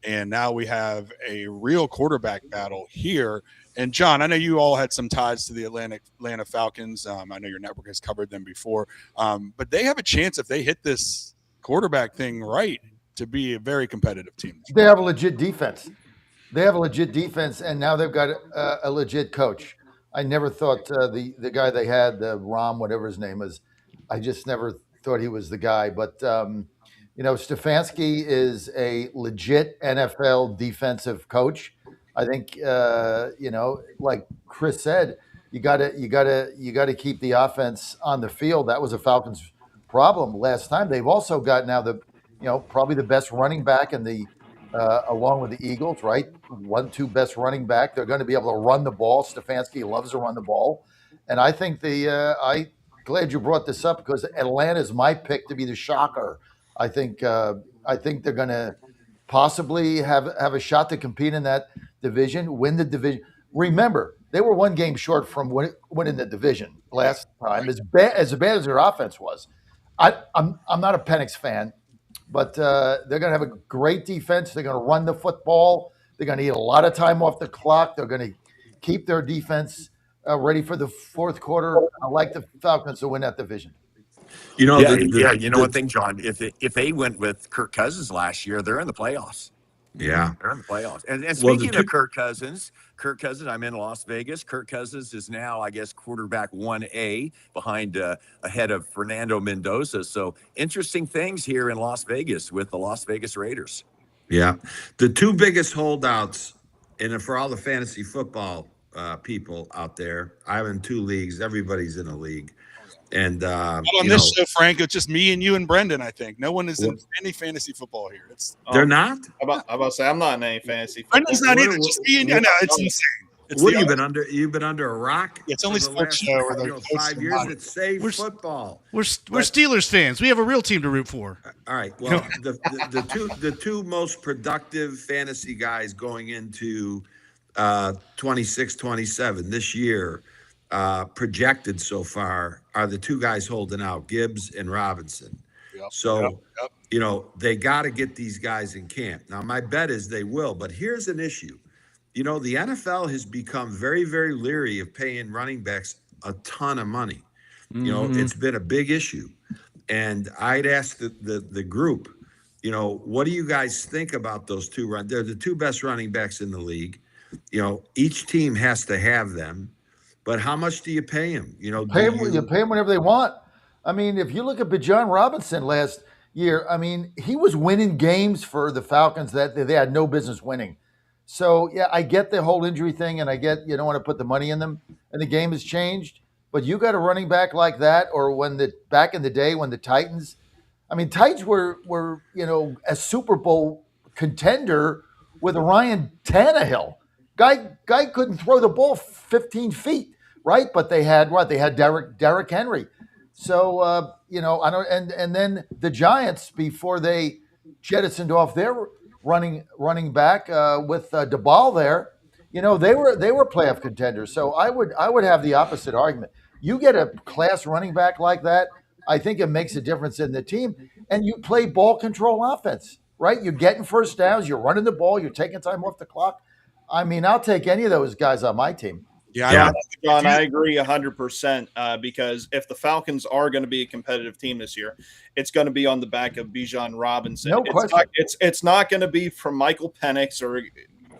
and now we have a real quarterback battle here. And John, I know you all had some ties to the Atlanta Falcons. I know your network has covered them before, but they have a chance, if they hit this quarterback thing right, to be a very competitive team. They have a legit defense. And now they've got a legit coach. I never thought the guy they had, Rom, whatever his name is, I just never thought he was the guy. But Stefanski is a legit NFL defensive coach. I think like Chris said, you gotta keep the offense on the field. That was a Falcons problem last time. They've also got now probably the best running back in the along with the Eagles, right? 1-2 best running back. They're going to be able to run the ball. Stefanski loves to run the ball, and I think I glad you brought this up, because Atlanta is my pick to be the shocker. I think they're going to possibly have a shot to compete in that division, win the division. Remember, they were one game short from winning the division last time. As bad as their offense was, I'm not a Penix fan, but they're going to have a great defense. They're going to run the football. They're going to eat a lot of time off the clock. They're going to keep their defense ready for the fourth quarter. I like the Falcons to win that division. One thing, John, if they went with Kirk Cousins last year, they're in the playoffs. Yeah, they're in the playoffs. And speaking of Kirk Cousins, I'm in Las Vegas. Kirk Cousins is now, I guess, quarterback 1A ahead of Fernando Mendoza. So interesting things here in Las Vegas with the Las Vegas Raiders. Yeah, the two biggest holdouts, and for all the fantasy football people out there, I'm in 2 leagues. Everybody's in a league. And on this show, Frank, it's just me and you and Brendan. I think no one is in any fancy football here. They're not. I'm about to say I'm not in any fantasy football. Brendan's not either. Just me and you. No, it's insane. What have you been under? You've been under a rock. It's only sports show or the 5 years. It's safe football. We're Steelers fans. We have a real team to root for. All right. Well, the two most productive fantasy guys going into 26-27 this year, projected so far, are the two guys holding out, Gibbs and Robinson. So, they got to get these guys in camp. Now, my bet is they will, but here's an issue. The NFL has become very, very leery of paying running backs a ton of money. It's been a big issue. And I'd ask the group, what do you guys think about those two they're the two best running backs in the league. Each team has to have them, but how much do you pay them? You pay them whenever they want. I mean, if you look at Bijan Robinson last year, I mean, he was winning games for the Falcons that they had no business winning. So, yeah, I get the whole injury thing, and I get you don't want to put the money in them, and the game has changed. But you got a running back like that, or back in the day when the Titans, Titans were a Super Bowl contender with Ryan Tannehill. Guy couldn't throw the ball 15 feet, right? But they had what? They had Derrick Henry. So I don't. And then the Giants, before they jettisoned off their running back with DeBall there, they were playoff contenders. So I would have the opposite argument. You get a class running back like that, I think it makes a difference in the team. And you play ball control offense, right? You're getting first downs, you're running the ball, you're taking time off the clock. I'll take any of those guys on my team. Yeah, John, I agree 100% because if the Falcons are going to be a competitive team this year, it's going to be on the back of Bijan Robinson. No question. It's not going to be from Michael Penix or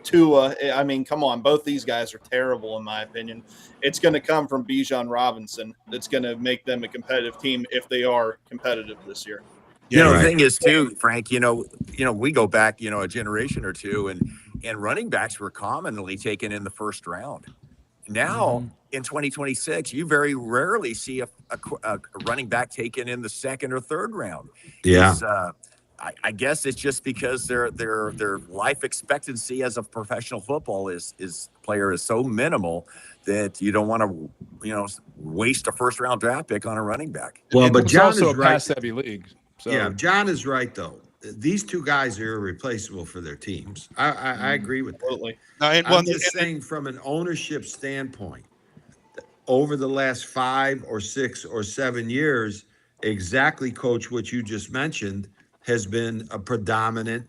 Tua. Come on. Both these guys are terrible, in my opinion. It's going to come from Bijan Robinson. That's going to make them a competitive team if they are competitive this year. The thing is, too, Frank, we go back, a generation or two, and running backs were commonly taken in the first round. Now, in 2026, you very rarely see a running back taken in the second or third round. Yeah. I guess it's just because their life expectancy as a professional football player is so minimal that you don't want to waste a first round draft pick on a running back. Well, but John also is a right. pass heavy league. So. Yeah, John is right though. These two guys are irreplaceable for their teams. I agree with that. I'm just saying from an ownership standpoint, over the last 5 or 6 or 7 years, exactly, Coach, what you just mentioned has been a predominant,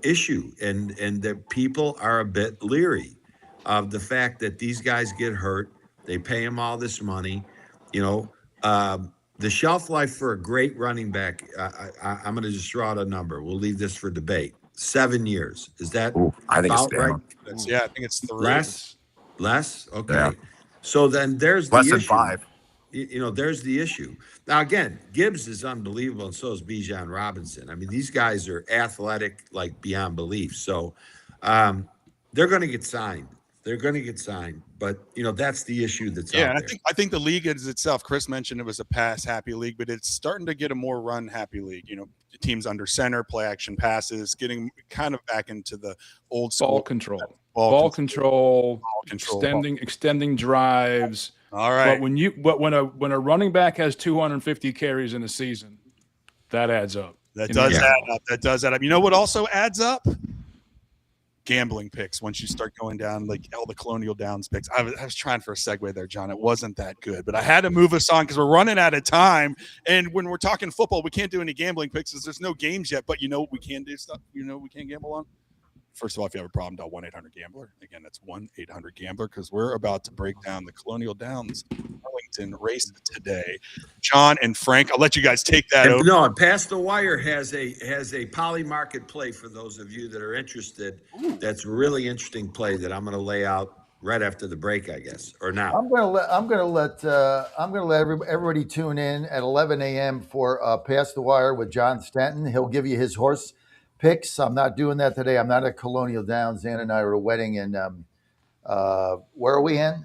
issue, and that people are a bit leery of the fact that these guys get hurt. They pay them all this money, the shelf life for a great running back, I'm going to just throw out a number. We'll leave this for debate. 7 years. Is that I think about it's right? I think it's 3. Less? Okay. Yeah. So then there's less the than issue. 5. There's the issue. Now, again, Gibbs is unbelievable, and so is Bijan Robinson. These guys are athletic, like, beyond belief. So they're going to get signed. But, that's the issue that's out there. I think the league is itself, Chris mentioned it was a pass-happy league, but it's starting to get a more run-happy league. Teams under center, play action passes, getting kind of back into the old school. Ball control, extending drives. All right. But when a running back has 250 carries in a season, that adds up. That does add up. You know what also adds up? Gambling picks. Once you start going down like all the Colonial Downs picks. I was trying for a segue there, John. It wasn't that good, but I had to move us on because we're running out of time. And when we're talking football, we can't do any gambling picks because there's no games yet. But we can do stuff. We can gamble on. First of all, if you have a problem, dial 1-800-GAMBLER. Again, that's 1-800-GAMBLER because we're about to break down the Colonial Downs Arlington race today. John and Frank, I'll let you guys take that over. No, Pass the Wire has a poly market play for those of you that are interested. That's a really interesting play that I'm going to lay out right after the break, I guess, or now. I'm going to let everybody tune in at 11 a.m. for Pass the Wire with John Stanton. He'll give you his horse picks. I'm not doing that today. I'm not at Colonial Downs. Ann and I are at a wedding in where are we in?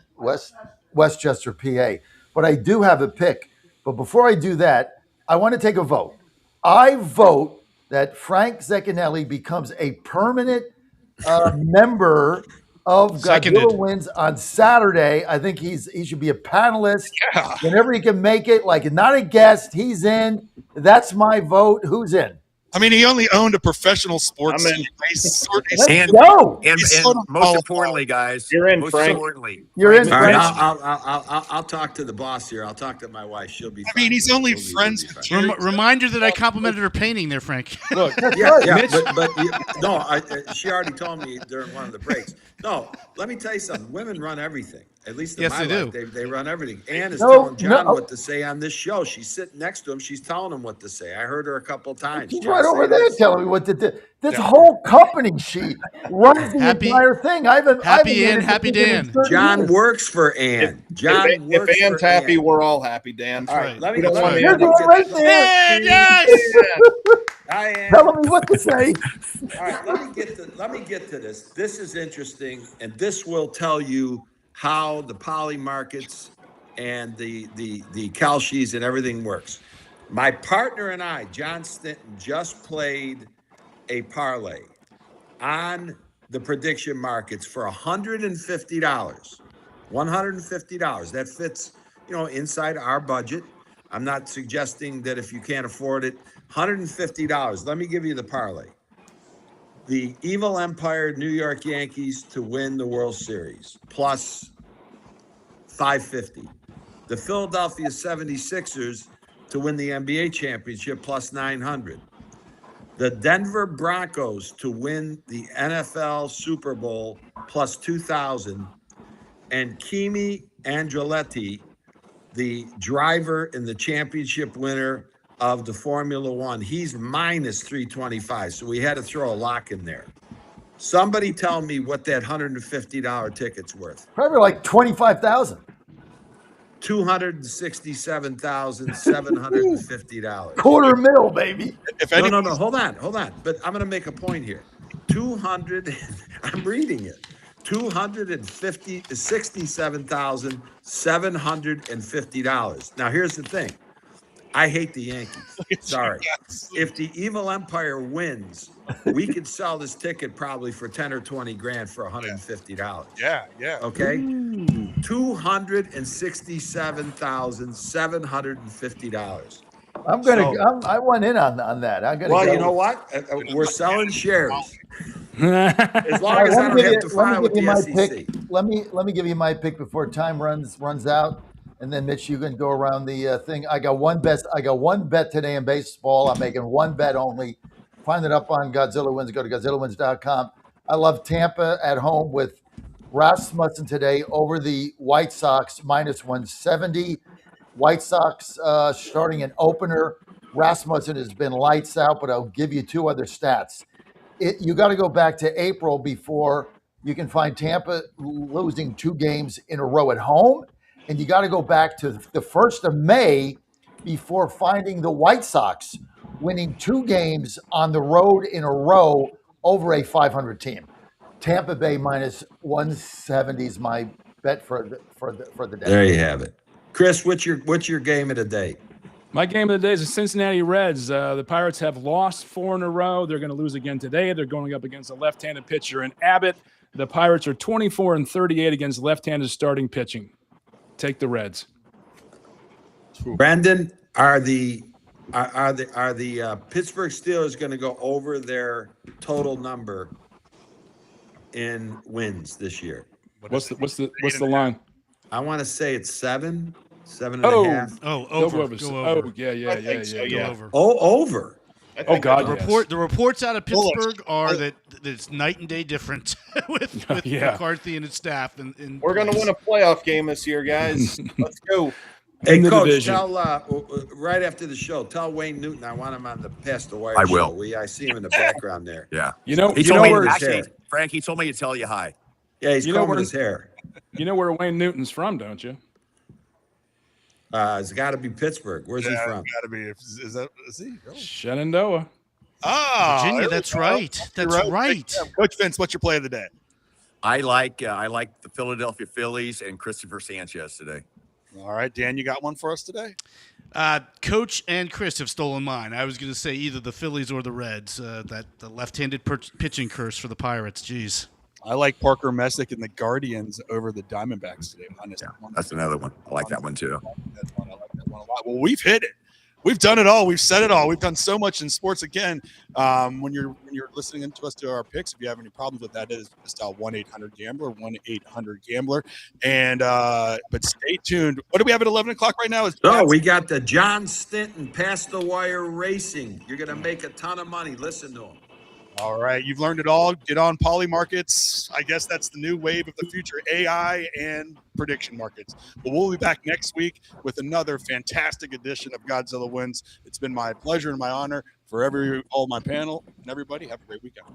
Westchester, PA. But I do have a pick. But before I do that, I want to take a vote. I vote that Frank Zecchinelli becomes a permanent member of Godzilla Wins on Saturday. I think he should be a panelist whenever he can make it. Like, not a guest. He's in. That's my vote. Who's in? I mean, he only owned a professional sports team. And most importantly, guys, you're in, most Frank. importantly, You're in, All right, Frank. I'll talk to the boss here. I'll talk to my wife. She'll be fine. I mean, he's only We'll be friends fine. with Jerry. Reminder that I complimented her painting there, Frank. Look, Yeah, Mitch, but no, she already told me during one of the breaks. No, let me tell you something. Women run everything. At least in Yes, my they life, do. they run everything. Ann is No, telling John no. what to say on this show. She's sitting next to him. She's telling him what to say. I heard her a couple of times. She's John, right over say there this. telling me what to do. This whole company, she runs the entire thing. Happy Ann, happy Dan. John works for Ann. John works if Ann's for happy, Ann. we're all happy, Dan. All right, let me. We don't want You're Ann to doing get- right there. yes. Hi, Ann. Telling me what to say. All right, let me get to this. This is interesting, and this will tell you how the poly markets and the Kalshis and everything works. My partner and I, John Stinton, just played a parlay on the prediction markets for $150. $150. That fits, inside our budget. I'm not suggesting that if you can't afford it, $150. Let me give you the parlay. The Evil Empire New York Yankees to win the World Series, plus 550. The Philadelphia 76ers to win the NBA championship, plus 900. The Denver Broncos to win the NFL Super Bowl, plus 2,000. And Kimi Andretti, the driver and the championship winner of the Formula One, he's minus 325. So we had to throw a lock in there. Somebody tell me what that $150 ticket's worth. Probably like 25,000. $267,750. Quarter mil, baby. No, hold on. But I'm going to make a point here. I'm reading it. $267,750. Now, here's the thing. I hate the Yankees. Sorry. If the Evil Empire wins, we could sell this ticket probably for 10 or 20 grand for $150. Yeah. Okay? $267,750. I went in on that. I'm gonna. Well, go. you know what? We're selling shares. As long as I don't have to file with the SEC. Let me give you my pick before time runs out, and then Mitch, you can go around the thing. I got one bet today in baseball. I'm making one bet only. Find it up on Godzilla Wins. Go to GodzillaWins.com. I love Tampa at home with Rasmussen today over the White Sox minus 170. White Sox starting an opener. Rasmussen has been lights out, but I'll give you two other stats. You got to go back to April before you can find Tampa losing 2 games in a row at home. And you got to go back to the 1st of May before finding the White Sox winning 2 games on the road in a row over a 500 team. Tampa Bay minus 170 is my bet for the day. There you have it. Chris, what's your game of the day? My game of the day is the Cincinnati Reds. The Pirates have lost 4 in a row. They're going to lose again today. They're going up against a left-handed pitcher in Abbott. The Pirates are 24-38 against left-handed starting pitching. Take the Reds. Brandon, are the Pittsburgh Steelers going to go over their total number in wins this year? What's the line? I want to say it's 7 and a half. Oh, over. Go over. Oh, yeah. So, Go over. Oh, over. Oh God! The reports out of Pittsburgh are that it's night and day different with McCarthy and his staff. And we're going to win a playoff game this year, guys. Let's go. Hey, Coach, tell right after the show, tell Wayne Newton I want him on the Pass the Wire show. I will. I see him in the background there. Yeah. He told me Frank, he told me to tell you hi. Yeah, he's combing his hair. You know where Wayne Newton's from, don't you? It's got to be Pittsburgh. Where's he from? Got to be. Is he? Really? Shenandoah. Virginia. That's right. That's right. Coach Vince, what's your play of the day? I like the Philadelphia Phillies and Christopher Sanchez today. All right, Dan, you got one for us today? Coach and Chris have stolen mine. I was going to say either the Phillies or the Reds. The left-handed pitching curse for the Pirates. Jeez. I like Parker Messick and the Guardians over the Diamondbacks today. That's another one. I like that one too. I like that one a lot. Well, we've hit it. We've done it all. We've said it all. We've done so much in sports. Again, when you're listening to us to our picks, if you have any problems with that, it is just 1-800-GAMBLER, 1-800-GAMBLER. And but stay tuned. What do we have at 11 o'clock right now? So we got the John Stinton Past the Wire Racing. You're going to make a ton of money. Listen to him. All right, you've learned it all. Get on poly markets. I guess that's the new wave of the future, AI and prediction markets. But we'll be back next week with another fantastic edition of Godzilla Wins. It's been my pleasure and my honor for all my panel and everybody. Have a great weekend.